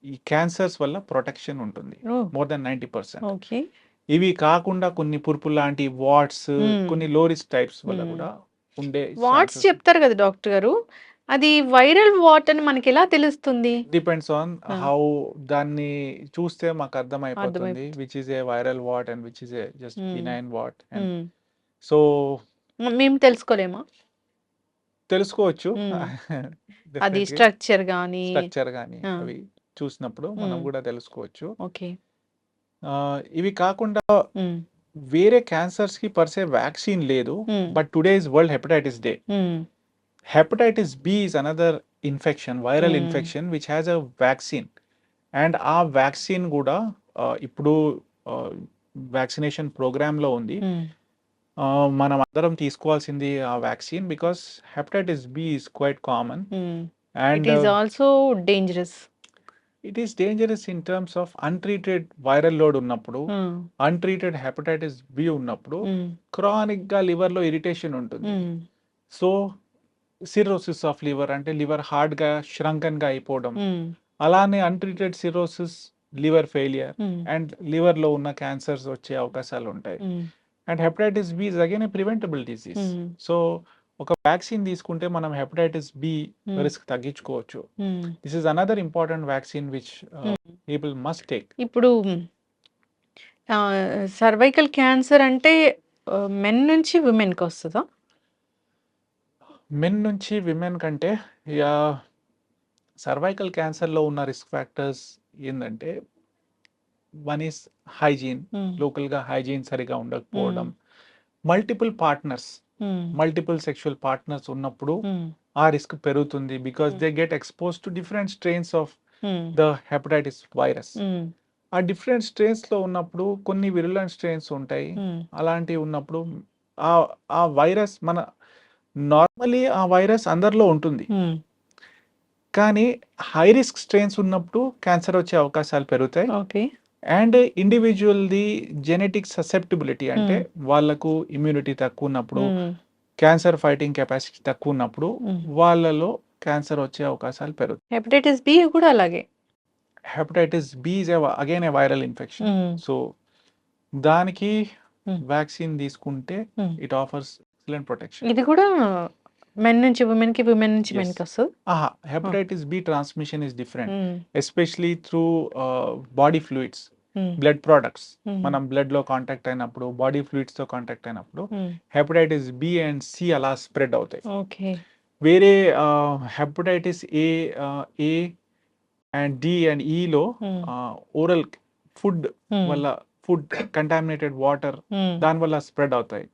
ఈ క్యాన్సర్స్ వల్ల ప్రొటెక్షన్ ఉంటుంది. ఓహ్! More than 90%. ఓకే. ఇవి కాకుండా కొన్ని పురుపులు లాంటి వాట్స్, హ్మ్. కొన్ని లో రిస్క్ టైప్స్ వల్ల హ్మ్. కూడా ఉండే వాట్స్ ఛాన్సెస్ చెప్తారు కదా డాక్టర్ గారు. అది వైరల్ వాట్ అని మనకెలా తెలుస్తుంది? డిపెండ్స్ ఆన్ ఆ! హౌ దాన్ని చూస్తే మాకు అర్థమైపోతుంది. అర్థమైపోతుంది. Which is a viral what and which is a just హ్మ్. బినైన్ వాట్ అండ్ హ్మ్. సో మేము తెలుసుకోలేమా? తెలుసుకోవచ్చు. హ్మ్. అది డెఫినెట్‌లీ స్ట్రక్చర్ గాని స్ట్రక్చర్ గాని ఆ! అవి చూసినప్పుడు మనం హ్మ్. కూడా తెలుసుకోవచ్చు. ఓకే. ఇవి కాకుండా హ్మ్. వేరే క్యాన్సర్స్‌కి పర్ సే వ్యాక్సిన్ లేదు. Hmm. But today is world hepatitis day. Hmm. Hepatitis B is another infection, viral hmm. Infection which has a vaccine. And ఆ వ్యాక్సిన్ కూడా ఇప్పుడు ఆహ్, వ్యాక్సినేషన్ ప్రోగ్రామ్‌లో ఉంది. హ్మ్. మనం అందరం తీసుకోవాల్సింది ఆ vaccine because hepatitis B is quite common. Hmm. It and is also dangerous. It is dangerous in terms of untreated viral load ఉన్నప్పుడు, హ్మ్. అన్‌ట్రీటెడ్ హెపటైటిస్ బి ఉన్నప్పుడు హ్మ్. క్రానిక్‌గా లివర్‌లో ఇరిటేషన్ ఉంటుంది. Hmm. So, cirrhosis of liver అంటే liver హార్డ్‌గా ష్రంకెన్‌గా అయిపోవడం. హ్మ్. అలానే untreated cirrhosis, liver failure hmm. And లివర్‌లో ఉన్న క్యాన్సర్స్ వచ్చే అవకాశాలుంటాయి. Hmm. And hepatitis B is again a preventable disease. Hmm. So, ఒక వ్యాక్సిన్ తీసుకుంటే మనం హెపటైటిస్ బి హ్మ్. రిస్క్ తగ్గించుకోవచ్చు. Hmm. This is another important vaccine which hmm. People must take. ఇప్పుడు cervical cancer అంటే మెన్ నుంచి విమెన్‌కొస్తదా? మెన్ నుంచి women కంటే యాహ్! సర్వైకల్ క్యాన్సర్‌లో ఉన్న రిస్క్ ఫ్యాక్టర్స్ ఏందంటే, వన్ ఈస్ హైజీన్. హ్మ్. లోకల్‌గా హైజీన్ సరిగ్గా హ్మ్. ఉండకపోవడం. Multiple partners. Multiple sexual partners ఉన్నప్పుడు ఆ రిస్క్ పెరుగుతుంది because they get expose to different strains of the hepatitis virus. ఆ డిఫరెంట్ స్ట్రెయిన్స్లో ఉన్నప్పుడు కొన్ని విరులెంట్ స్ట్రెయిన్స్ ఉంటాయి. అలాంటివి ఉన్నప్పుడు ఆ ఆ వైరస్ నార్మలీ ఆ వైరస్ అందరిలో ఉంటుంది, కానీ హై రిస్క్ స్ట్రెయిన్స్ ఉన్నప్పుడు క్యాన్సర్ వచ్చే అవకాశాలు పెరుగుతాయి. ఓకే. అండ్ ఇండివిజువల్ది జెనెటిక్ ససెప్టిబిలిటీ అంటే వాళ్ళకు ఇమ్యూనిటీ తక్కువ ఉన్నప్పుడు, క్యాన్సర్ ఫైటింగ్ కెపాసిటీ తక్కువ ఉన్నప్పుడు వాళ్ళలో క్యాన్సర్ వచ్చే అవకాశాలు పెరుగుతాయి. హెపటైటిస్ బి కూడా అలాగే. Hepatitis B is again a viral infection. So దానికి వ్యాక్సిన్ తీసుకుంటే ఇట్ ఆఫర్స్ ఎక్సలెంట్ ప్రొటెక్షన్. ఇది కూడా మెన్ నుంచి ఉమెన్ కి, ఉమెన్ నుంచి మెన్ కి వస్తుంది. Hepatitis B transmission is different, especially through body fluids, blood products. మనం బ్లడ్ లో కాంటాక్ట్ అయినప్పుడు, బాడీ ఫ్లూయిడ్స్ తో కాంటాక్ట్ అయినప్పుడు హెపటైటిస్ బి అండ్ సి అలా స్ప్రెడ్ అవుతాయి. ఓకే. వేరే hepatitis A and D and ఈలో ఓరల్ ఫుడ్ వల్ల, ఫుడ్ కంటామినేటెడ్ వాటర్ దానివల్ల స్ప్రెడ్ అవుతాయి.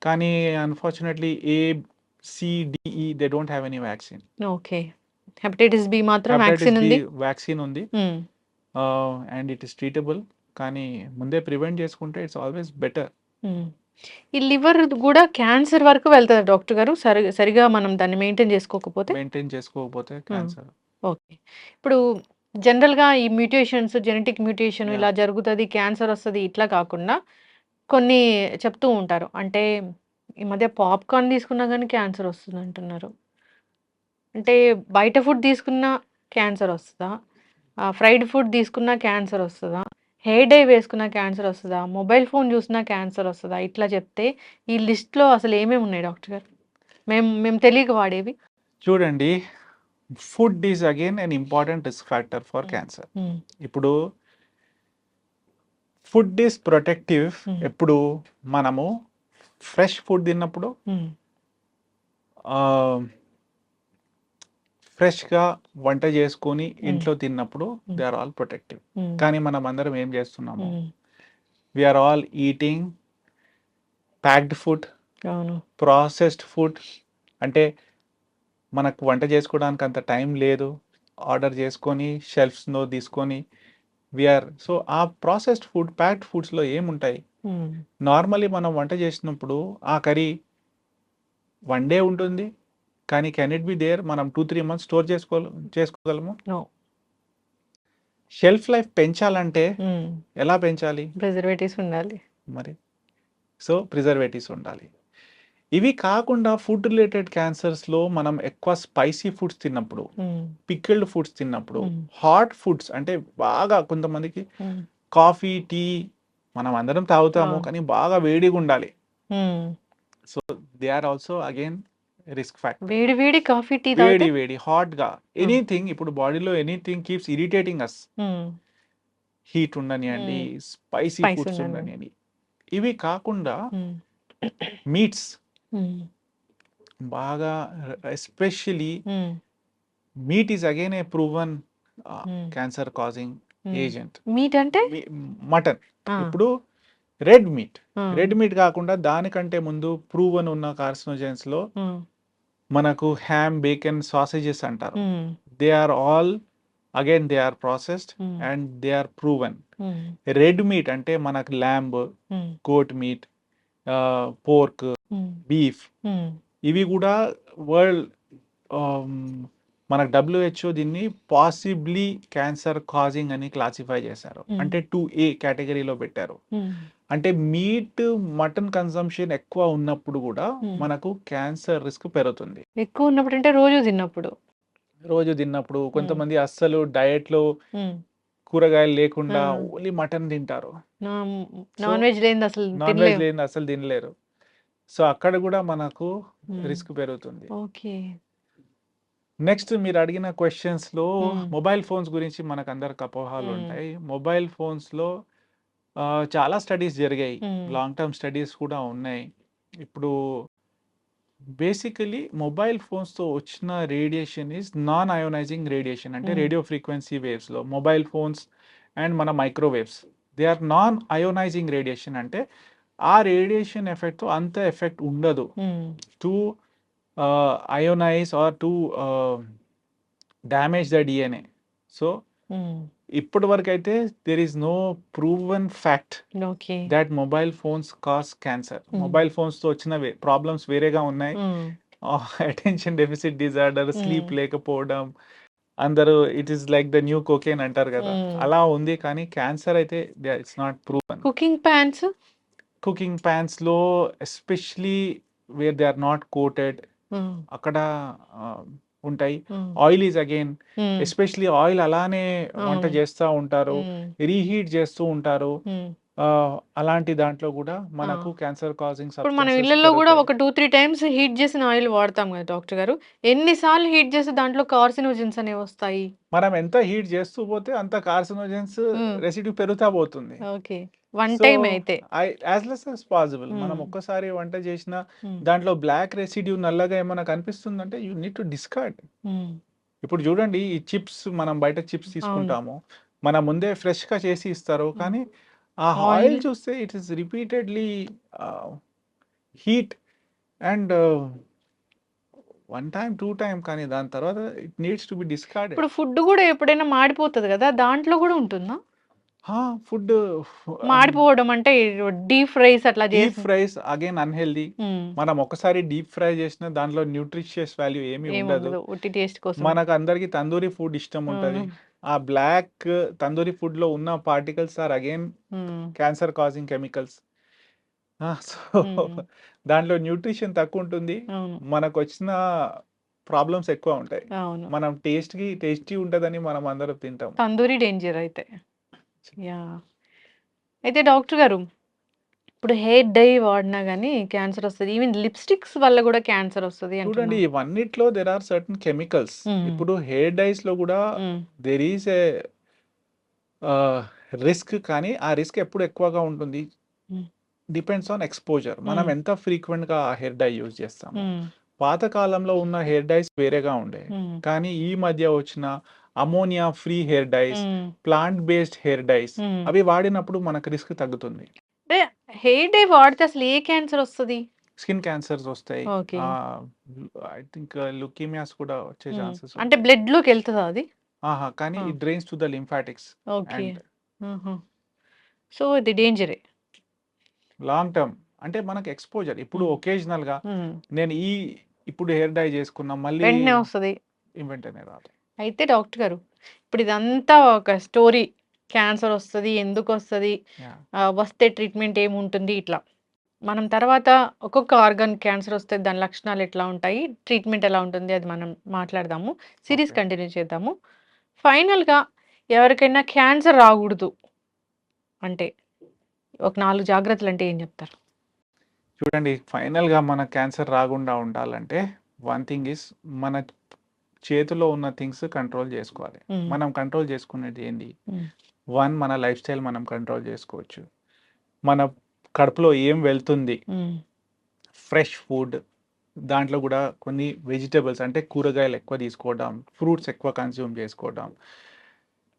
కానీ unfortunately ACDE they don't have any vaccine. Okay. Hepatitis B మాత్రం వ్యాక్సిన్ ఉంది. వ్యాక్సిన్ ఉంది అండ్ ఇట్ ఇస్ ట్రీటబుల్. కానీ ముందే ప్రివెంట్ చేసుకుంటే ఇట్స్ ఆల్వేస్ బెటర్. ఈ లివర్ కూడా క్యాన్సర్ వరకు వెళ్తుంది డాక్టర్ గారు, సరిగా మనం దాన్ని మెయింటైన్ చేసుకోకపోతే క్యాన్సర్. ఓకే. ఇప్పుడు జనరల్గా ఈ మ్యూటేషన్స్, జెనెటిక్ మ్యూటేషన్ ఇలా Yeah. జరుగుతుంది, క్యాన్సర్ వస్తుంది, ఇట్లా కాకుండా కొన్ని చెప్తూ ఉంటారు. అంటే ఈ మధ్య పాప్కార్న్ తీసుకున్నా కానీ క్యాన్సర్ వస్తుంది అంటున్నారు. అంటే బయట ఫుడ్ తీసుకున్నా క్యాన్సర్ వస్తుందా? ఫ్రైడ్ ఫుడ్ తీసుకున్నా క్యాన్సర్ వస్తుందా? హెయిర్ డై వేసుకున్నా క్యాన్సర్ వస్తుందా? మొబైల్ ఫోన్ చూసినా క్యాన్సర్ వస్తుందా? ఇట్లా చెప్తే ఈ లిస్ట్లో అసలు ఏమేమి ఉన్నాయి డాక్టర్ గారు, మేము తెలియక వాడేవి? చూడండి, food is again an important risk factor for cancer. ఇప్పుడు ఫుడ్ ఈజ్ ప్రొటెక్టివ్ ఎప్పుడు మనము ఫ్రెష్ ఫుడ్ తిన్నప్పుడు, ఫ్రెష్గా వంట చేసుకొని ఇంట్లో తిన్నప్పుడు దే ఆర్ ఆల్ ప్రొటెక్టివ్. కానీ మనం అందరం ఏం చేస్తున్నాము, we are all eating packed food, processed food. అంటే మనకు వంట చేసుకోవడానికి అంత టైం లేదు, ఆర్డర్ చేసుకొని షెల్ఫ్స్లో తీసుకొని సో ఆ ప్రాసెస్డ్ ఫుడ్, ప్యాక్డ్ ఫుడ్స్లో ఏముంటాయి? నార్మల్లీ మనం వంట చేసినప్పుడు ఆ కర్రీ 1 డే ఉంటుంది, కానీ కెన్ ఇట్ బి దేర్ మనం 2-3 months స్టోర్ చేసుకోగలము? షెల్ఫ్ లైఫ్ పెంచాలంటే ఎలా పెంచాలి? ప్రిజర్వేటివ్స్ ఉండాలి మరి. సో ప్రిజర్వేటివ్స్ ఉండాలి. ఇవి కాకుండా ఫుడ్ రిలేటెడ్ క్యాన్సర్స్లో మనం ఎక్కువ స్పైసీ ఫుడ్స్ తిన్నప్పుడు, పికిల్డ్ ఫుడ్స్ తిన్నప్పుడు, హాట్ ఫుడ్స్ అంటే బాగా కొంతమందికి కాఫీ, టీ మనం అందరం తాగుతాము, కానీ బాగా వేడిగా ఉండాలి. So they are also again risk factor. వేడి కాఫీ, టీ వేడి హాట్ గా ఎనీథింగ్. ఇప్పుడు బాడీలో anything keeps irritating us. Heat ఉండనియండి, స్పైసీ ఫుడ్స్ ఉండనియండి. ఇవి కాకుండా మీట్స్ బాగా, especially meat is again a proven cancer causing agent. Meat అంటే మటన్. ఇప్పుడు రెడ్ మీట్ కాకుండా దానికంటే ముందు ప్రూవన్ ఉన్న కార్సినోజెన్స్ లో మనకు హ్యామ్, బేకన్, సాసేజెస్ అంటారు. They are all again they are processed and they are proven. Red meat అంటే మనకు lamb, goat meat, pork, beef, ఇవి కూడా వరల్డ్ మనకు WHO దీన్ని పాసిబ్లీ క్యాన్సర్ కాజింగ్ అని క్లాసిఫై చేశారు. అంటే 2A కేటగిరీలో పెట్టారు. అంటే మీట్, మటన్ కన్సంప్షన్ ఎక్కువ ఉన్నప్పుడు కూడా మనకు క్యాన్సర్ రిస్క్ పెరుగుతుంది. ఎక్కువ ఉన్నప్పుడు అంటే రోజు తిన్నప్పుడు కొంతమంది అస్సలు డయట్ లో కూరగాయలు లేకుండా ఓన్లీ మటన్ తింటారు, నాన్ వెజ్ లేని అసలు తినలేరు. సో అక్కడ కూడా మనకు రిస్క్ పెరుగుతుంది. నెక్స్ట్ మీరు అడిగిన క్వశ్చన్స్ లో మొబైల్ ఫోన్స్ గురించి మనకు అందరికి అపోహాలు ఉంటాయి. మొబైల్ ఫోన్స్ లో చాలా స్టడీస్ జరిగాయి, లాంగ్ టర్మ్ స్టడీస్ కూడా ఉన్నాయి. ఇప్పుడు బేసికలీ మొబైల్ ఫోన్స్తో వచ్చిన radiation is non ionizing radiation. అంటే రేడియో ఫ్రీక్వెన్సీ వేవ్స్లో మొబైల్ ఫోన్స్ అండ్ మన microwaves, they are non ionizing radiation. అంటే ఆ రేడియేషన్ ఎఫెక్ట్తో అంత ఎఫెక్ట్ ఉండదు to ionize or to damage the DNA. So ఇప్పటి వరకు అయితే there is no proven fact okay. That mobile phones cause cancer. Mobile ఫోన్స్తో వచ్చిన ప్రాబ్లమ్స్ వేరేగా ఉన్నాయి. అటెన్షన్ డెఫిసిట్ డిజార్డర్, స్లీప్ లేకపోవడం, అందరూ it is like the new cocaine అంటారు కదా, అలా ఉంది. కానీ క్యాన్సర్ అయితే it's not proven. Cooking pans cooking ప్యాన్స్లో especially where they are not coated అక్కడ ఉంటాయి. Oil is again especially oil అలానే వంట చేస్తూ ఉంటారు, రీహీట్ చేస్తూ ఉంటారు. అలాంటి దాంట్లో కూడా మనకు క్యాన్సర్ కాజింగ్ ఇప్పుడు మనం ఇళ్ళల్లో కూడా ఒక 2-3 టైమ్స్ హీట్ చేసిన ఆయిల్ వాడతాం కదా డాక్టర్ గారు. ఎన్నిసార్లు హీట్ చేస్తే దాంట్లో కార్సినోజన్స్ అనేవి వస్తాయి? మనం ఎంత హీట్ చేస్తూ పోతే అంత కార్సినోజన్స్ రెసిడ్యూ పెరుగుతా పోతుంది. ఓకే. వన్ టైం అయితే యాజ్ లెస్ యాజ్ పాసిబుల్ మనం ఒక్కసారి వంట చేసిన దాంట్లో బ్లాక్ రెసిడ్యూ నల్లగా ఏమైనా కనిపిస్తుందంటే యూ నీడ్ టు డిస్కార్డ్. ఇప్పుడు చూడండి, ఈ చిప్స్ మనం బయట చిప్స్ తీసుకుంటాము, మన ముందే ఫ్రెష్ గా చేసి ఇస్తారు, కానీ ఆ ఆయిల్ చూస్తే it is repeatedly heat and one time 2 time, కానీ దాని తర్వాత it needs to B discarded. ఇప్పుడు ఫుడ్ కూడా ఎప్పుడైనా మాడిపోతుంది కదా, దాంట్లో కూడా ఉంటుందా ఫుడ్ మాడిపోవడం? అంటే డీప్ ఫ్రైస్ అట్లా డీప్ ఫ్రైస్ అగైన్ అన్హెల్దీ. మనం ఒకసారి డీప్ ఫ్రై చేసిన దాంట్లో న్యూట్రిషియస్ వాల్యూ ఏమీ ఉండదు. టేస్ట్ కోసం మనకు అందరికి తందూరి ఫుడ్ ఇష్టం ఉంటది. ఆ బ్లాక్ తందూరి ఫుడ్ లో ఉన్న particles are again cancer causing chemicals. So దాంట్లో న్యూట్రిషన్ తక్కువ ఉంటుంది, మనకు వచ్చిన ప్రాబ్లమ్స్ ఎక్కువ ఉంటాయి. మనం టేస్టీ ఉంటదని మనం అందరం తింటాం. తందూరి డేంజర్ అయితే. యా, అయితే డాక్టర్ గారు, ఇప్పుడు హెయిర్ డై వాడినా గానీ క్యాన్సర్ వస్తది. ఈవెన్ లిప్‌స్టిక్స్ వల్ల కూడా క్యాన్సర్ వస్తది చూడండి, అంటున్నారు. ఇవన్నిట్లో దెర్ ఆర్ సర్టన్ కెమికల్స్. ఇప్పుడు హెయిర్ డైస్ లో కూడా దెర్ ఈస్ ఏ రిస్క్, కానీ ఆ రిస్క్ ఎప్పుడు ఎక్కువగా ఉంటుంది డిపెండ్స్ ఆన్ ఎక్స్పోజర్. మనం ఎంత ఫ్రీక్వెంట్ గా ఆ హెయిర్ డై యూజ్ చేస్తాం. పాత కాలంలో ఉన్న హెయిర్ డైస్ వేరేగా ఉండే, కానీ ఈ మధ్య వచ్చిన ammonia free hair dyes, plant based hair dyes, అవి వాడినప్పుడు మనకు రిస్క్ తగ్గుతుంది. హెయిర్ డై వాడితే అసలు ఏ క్యాన్సర్ వస్తది? స్కిన్ క్యాన్సర్స్ వస్తాయి. ఓకే. ఐ థింక్ లుకీమియాస్ కూడా వచ్చే ఛాన్సెస్ అంటే బ్లడ్ లోకి వెళ్తుందా అది? కానీ it drains to the lymphatics. Okay. So ఇది డేంజరే లాంగ్ టర్మ్. అంటే మనకు ఎక్స్పోజర్ ఇప్పుడు ఒకేజనల్ గా నేను ఇప్పుడు హెయిర్ డై చేసుకున్నా మళ్ళీ వెంటనే వస్తది. వెంటనే రాదు. అయితే డాక్టర్ గారు, ఇప్పుడు ఇదంతా ఒక స్టోరీ. క్యాన్సర్ వస్తది, ఎందుకు వస్తది, వస్తే ట్రీట్మెంట్ ఏముంటుంది, ఇట్లా మనం తర్వాత ఒక్కొక్క ఆర్గాన్ క్యాన్సర్ వస్తే దాని లక్షణాలు ఎట్లా ఉంటాయి, ట్రీట్మెంట్ ఎలా ఉంటుంది, అది మనం మాట్లాడదాము. Series Okay. కంటిన్యూ చేద్దాము. ఫైనల్గా ఎవరికైనా క్యాన్సర్ రాకూడదు అంటే ఒక 4 జాగ్రత్తలు అంటే ఏం చెప్తారు? చూడండి, ఫైనల్ గా మన క్యాన్సర్ రాకుండా ఉండాలంటే వన్ థింగ్ ఇస్ మన చేతిలో ఉన్న థింగ్స్ కంట్రోల్ చేసుకోవాలి. మనం కంట్రోల్ చేసుకునేది ఏంటి? వన్, మన లైఫ్ స్టైల్ మనం కంట్రోల్ చేసుకోవచ్చు. మన కడుపులో ఏం వెళ్తుంది, ఫ్రెష్ ఫుడ్, దాంట్లో కూడా కొన్ని వెజిటబుల్స్ అంటే కూరగాయలు ఎక్కువ తీసుకోవడం, ఫ్రూట్స్ ఎక్కువ కన్స్యూమ్ చేసుకోవడం,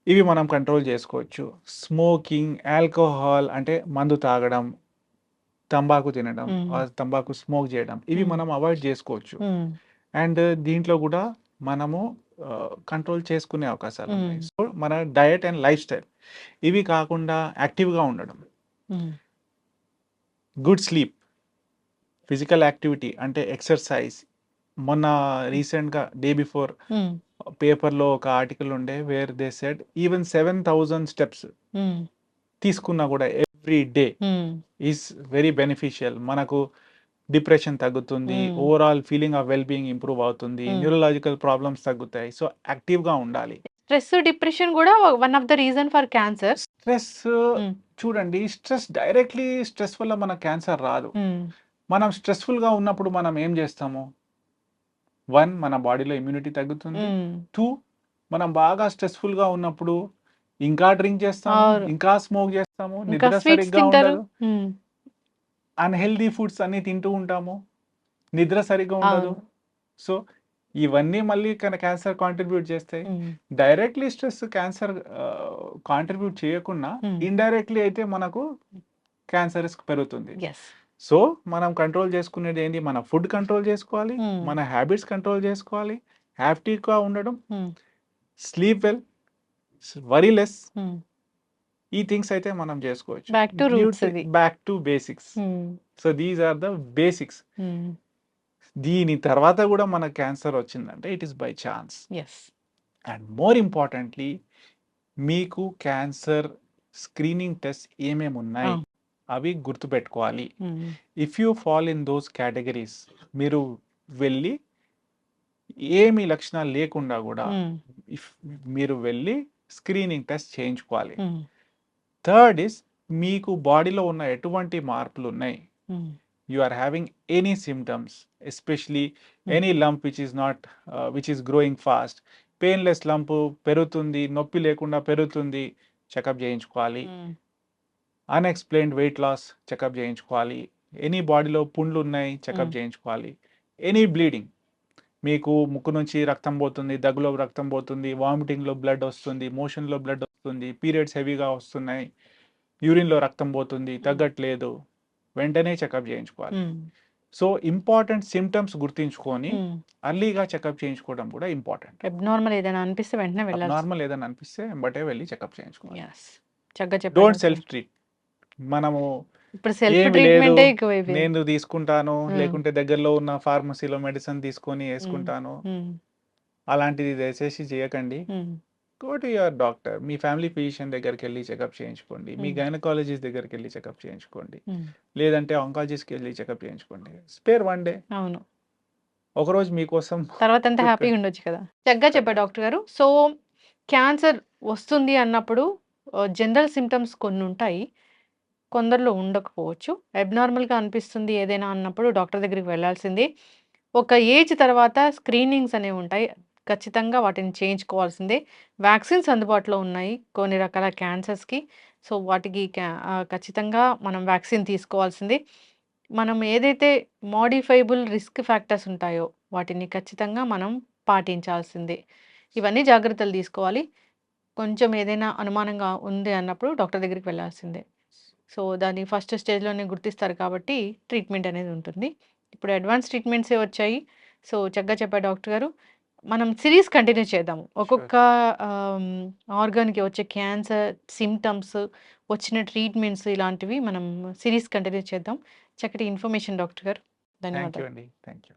ఇవి మనం కంట్రోల్ చేసుకోవచ్చు. స్మోకింగ్, ఆల్కహాల్ అంటే మందు తాగడం, తంబాకు తినడం, తంబాకు స్మోక్ చేయడం, ఇవి మనం అవాయిడ్ చేసుకోవచ్చు. అండ్ దీంట్లో కూడా మనము కంట్రోల్ చేసుకునే అవకాశాలు ఉన్నాయి. సో మన డయట్ అండ్ లైఫ్ స్టైల్ ఇవి కాకుండా యాక్టివ్గా ఉండడం, గుడ్ స్లీప్, ఫిజికల్ యాక్టివిటీ అంటే ఎక్సర్సైజ్. మొన్న రీసెంట్గా డే బిఫోర్ పేపర్లో ఒక ఆర్టికల్ ఉండే where they said even 7,000 steps తీసుకున్నా కూడా every day is very beneficial. మనకు డిప్రెషన్ తగ్గుతుంది, overall feeling of well being improve అవుతుంది, న్యూరలాజికల్ ప్రాబ్లమ్స్ తగ్గుతాయి. సో యాక్టివ్గా ఉండాలి. స్ట్రెస్, డిప్రెషన్ కూడా one of the reason for cancer. Stress చూడండి, డైరెక్ట్లీ స్ట్రెస్ వల్ల మన క్యాన్సర్ రాదు. మనం స్ట్రెస్ఫుల్గా ఉన్నప్పుడు మనం ఏం చేస్తాము? వన్, మన బాడీలో ఇమ్యూనిటీ తగ్గుతుంది. టూ, మనం బాగా స్ట్రెస్ఫుల్గా ఉన్నప్పుడు ఇంకా డ్రింక్ చేస్తాము, ఇంకా స్మోక్ చేస్తాము, నిద్ర సరిగ్గా ఉండదు, అన్హెల్దీ ఫుడ్స్ అన్ని తింటూ ఉంటాము, నిద్ర సరిగ్గా ఉండదు. సో ఇవన్నీ మళ్ళీ క్యాన్సర్ కాంట్రిబ్యూట్ చేస్తాయి. డైరెక్ట్లీ స్ట్రెస్ క్యాన్సర్ కాంట్రిబ్యూట్ చేయకుండా ఇండైరెక్ట్లీ అయితే మనకు క్యాన్సర్ రిస్క్ పెరుగుతుంది. ఎస్. సో మనం కంట్రోల్ చేసుకునేది ఏంటి, మన ఫుడ్ కంట్రోల్ చేసుకోవాలి, మన హ్యాబిట్స్ కంట్రోల్ చేసుకోవాలి, యాక్టివ్గా ఉండడం, స్లీప్ వెల్, వరీ లెస్, ఈ థింగ్స్ అయితే మనం చేసుకోవచ్చు. బ్యాక్ టు రూట్స్ అది. Back to basics. So these are the basics. దీని తర్వాత కూడా మన క్యాన్సర్ వచ్చిందంటే it is by chance. Yes. And more importantly మీకు క్యాన్సర్ స్క్రీనింగ్ టెస్ట్ ఏమేమి ఉన్నాయి అవి గుర్తుపెట్టుకోవాలి. If you fall in those categories మీరు వెళ్ళి ఏమి లక్షణాలు లేకుండా కూడా మీరు వెళ్ళి స్క్రీనింగ్ టెస్ట్ చేయించుకోవాలి. థర్డ్ ఇస్ మీకు బాడీలో ఉన్న ఎటువంటి మార్పులు ఉన్నాయి, you are having any symptoms, especially any lump which is growing fast, painless lump పెరుగుతుంది, నొప్పి లేకుండా పెరుగుతుంది, చెకప్ చేయించుకోవాలి. అన్ఎక్స్ప్లెయిన్డ్ వెయిట్ లాస్ చెకప్ చేయించుకోవాలి. ఎనీ బాడీలో పుండ్లు ఉన్నాయి చెకప్ చేయించుకోవాలి. ఎనీ బ్లీడింగ్, మీకు ముక్కు నుంచి రక్తం పోతుంది, దగ్గులో రక్తం పోతుంది, వామిటింగ్లో బ్లడ్ వస్తుంది, మోషన్లో బ్లడ్ వస్తుంది, పీరియడ్స్ హెవీగా వస్తున్నాయి, యూరిన్లో రక్తం పోతుంది, తగ్గట్లేదు, వెంటనే చెకప్ చేయించుకోవాలి. సో ఇంపార్టెంట్ సిమ్టమ్స్ గుర్తించుకొని అర్లీగా చెకప్ చేయించుకోవడం కూడా ఇంపార్టెంట్. అబ్నార్మల్ ఏదైనా అనిపిస్తే వెంటనే వెళ్ళాలి. నార్మల్ ఏదైనా అనిపిస్తే వెంబటే వెళ్ళి చెకప్ చేయించుకోవాలి. చక్కగా చెప్పారు. Don't self treat. మనము ఇప్పుడు సెల్ఫ్ ఏమి ట్రీట్మెంటే లేదు, ఎక్కువైపోయింది. నేను తీసుకుంటాను, లేకుంటే దగ్గరలో ఉన్న ఫార్మసీలో మెడిసిన్ తీసుకొని వేసుకుంటాను, అలాంటిది దయచేసి చేయకండి. Go to your doctor, me family physician దగ్గరికి వెళ్ళి చెకప్ చేయించుకోండి, మీ గైనకాలజిస్ట్ దగ్గరికి వెళ్ళి చెకప్ చేయించుకోండి, లేదంటే ఆంకాలజిస్ట్కి వెళ్ళి చెకప్ చేయించుకోండి. స్పేర్ వన్ డే, అవును, ఒకరోజు మీకోసం, తర్వాత అంతా హ్యాపీగా ఉండొచ్చు కదా. చక్కగా చెప్పారు డాక్టర్ గారు. సో క్యాన్సర్ వస్తుంది అన్నప్పుడు జనరల్ సిమ్టమ్స్ కొన్ని ఉంటాయి, కొందరిలో ఉండకపోవచ్చు. అబ్నార్మల్గా అనిపిస్తుంది ఏదైనా అన్నప్పుడు డాక్టర్ దగ్గరికి వెళ్ళాల్సిందే. ఒక ఏజ్ తర్వాత స్క్రీనింగ్స్ అనేవి ఉంటాయి, ఖచ్చితంగా వాటిని చేయించుకోవాల్సిందే. వ్యాక్సిన్స్ అందుబాటులో ఉన్నాయి కొన్ని రకాల క్యాన్సర్స్కి. సో వాటికి ఖచ్చితంగా మనం వ్యాక్సిన్ తీసుకోవాల్సిందే. మనం ఏదైతే మోడిఫైబుల్ రిస్క్ ఫ్యాక్టర్స్ ఉంటాయో వాటిని ఖచ్చితంగా మనం పాటించాల్సిందే. ఇవన్నీ జాగ్రత్తలు తీసుకోవాలి. కొంచెం ఏదైనా అనుమానంగా ఉంది అన్నప్పుడు డాక్టర్ దగ్గరికి వెళ్ళాల్సిందే. సో దాన్ని ఫస్ట్ స్టేజ్లోనే గుర్తిస్తారు కాబట్టి ట్రీట్మెంట్ అనేది ఉంటుంది. ఇప్పుడు అడ్వాన్స్ ట్రీట్మెంట్సే వచ్చాయి. సో చక్కగా చెప్పారు డాక్టర్ గారు. మనం సిరీస్ కంటిన్యూ చేద్దాము. ఒక్కొక్క ఆర్గాన్కి వచ్చే క్యాన్సర్ సిమ్టమ్స్, వచ్చిన ట్రీట్మెంట్స్, ఇలాంటివి మనం సిరీస్ కంటిన్యూ చేద్దాం. చక్కటి ఇన్ఫర్మేషన్ డాక్టర్ గారు, ధన్యవాదాలు. అండి. Thank you.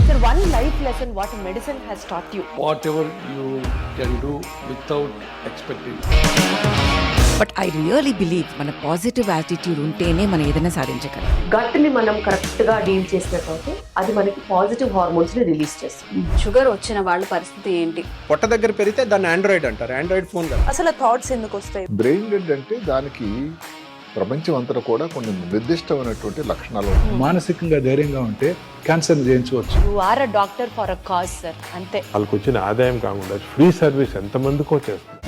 Sir, one life lesson what medicine has taught you. Whatever you can do without expecting. But I really believe మన పాజిటివ్ యాటిట్యూడ్ ఉంటేనే మనం ఏదైనా సాధించగలం. గట్ని మనం కరెక్ట్గా డీల్ చేసినట్లయితే అది మనకి పాజిటివ్ హార్మోన్స్ని రిలీజ్ చేస్తుంది. షుగర్ వచ్చిన వాళ్ళ పరిస్థితి ఏంటి? పొట్ట దగ్గర పెరిగితే దాన్ని ఆండ్రాయిడ్ అంటారు, ఆండ్రాయిడ్ ఫోన్ కదా. అసలు థాట్స్ ఎందుకు వస్తాయి? బ్రెయిన్ డెడ్ అంటే దానికి ప్రపంచం అంతా కూడా కొన్ని నిర్దిష్టమైనటువంటి లక్షణాలు ఉంటాయి. మానసికంగా ధైర్యంగా ఉంటే క్యాన్సర్ జయించవచ్చు. You are a doctor for a cause sir, అంతే. వాళ్ళకి వచ్చిన ఆదాయం కాకుండా ఫ్రీ సర్వీస్ ఎంతమందికో చేస్తుంది.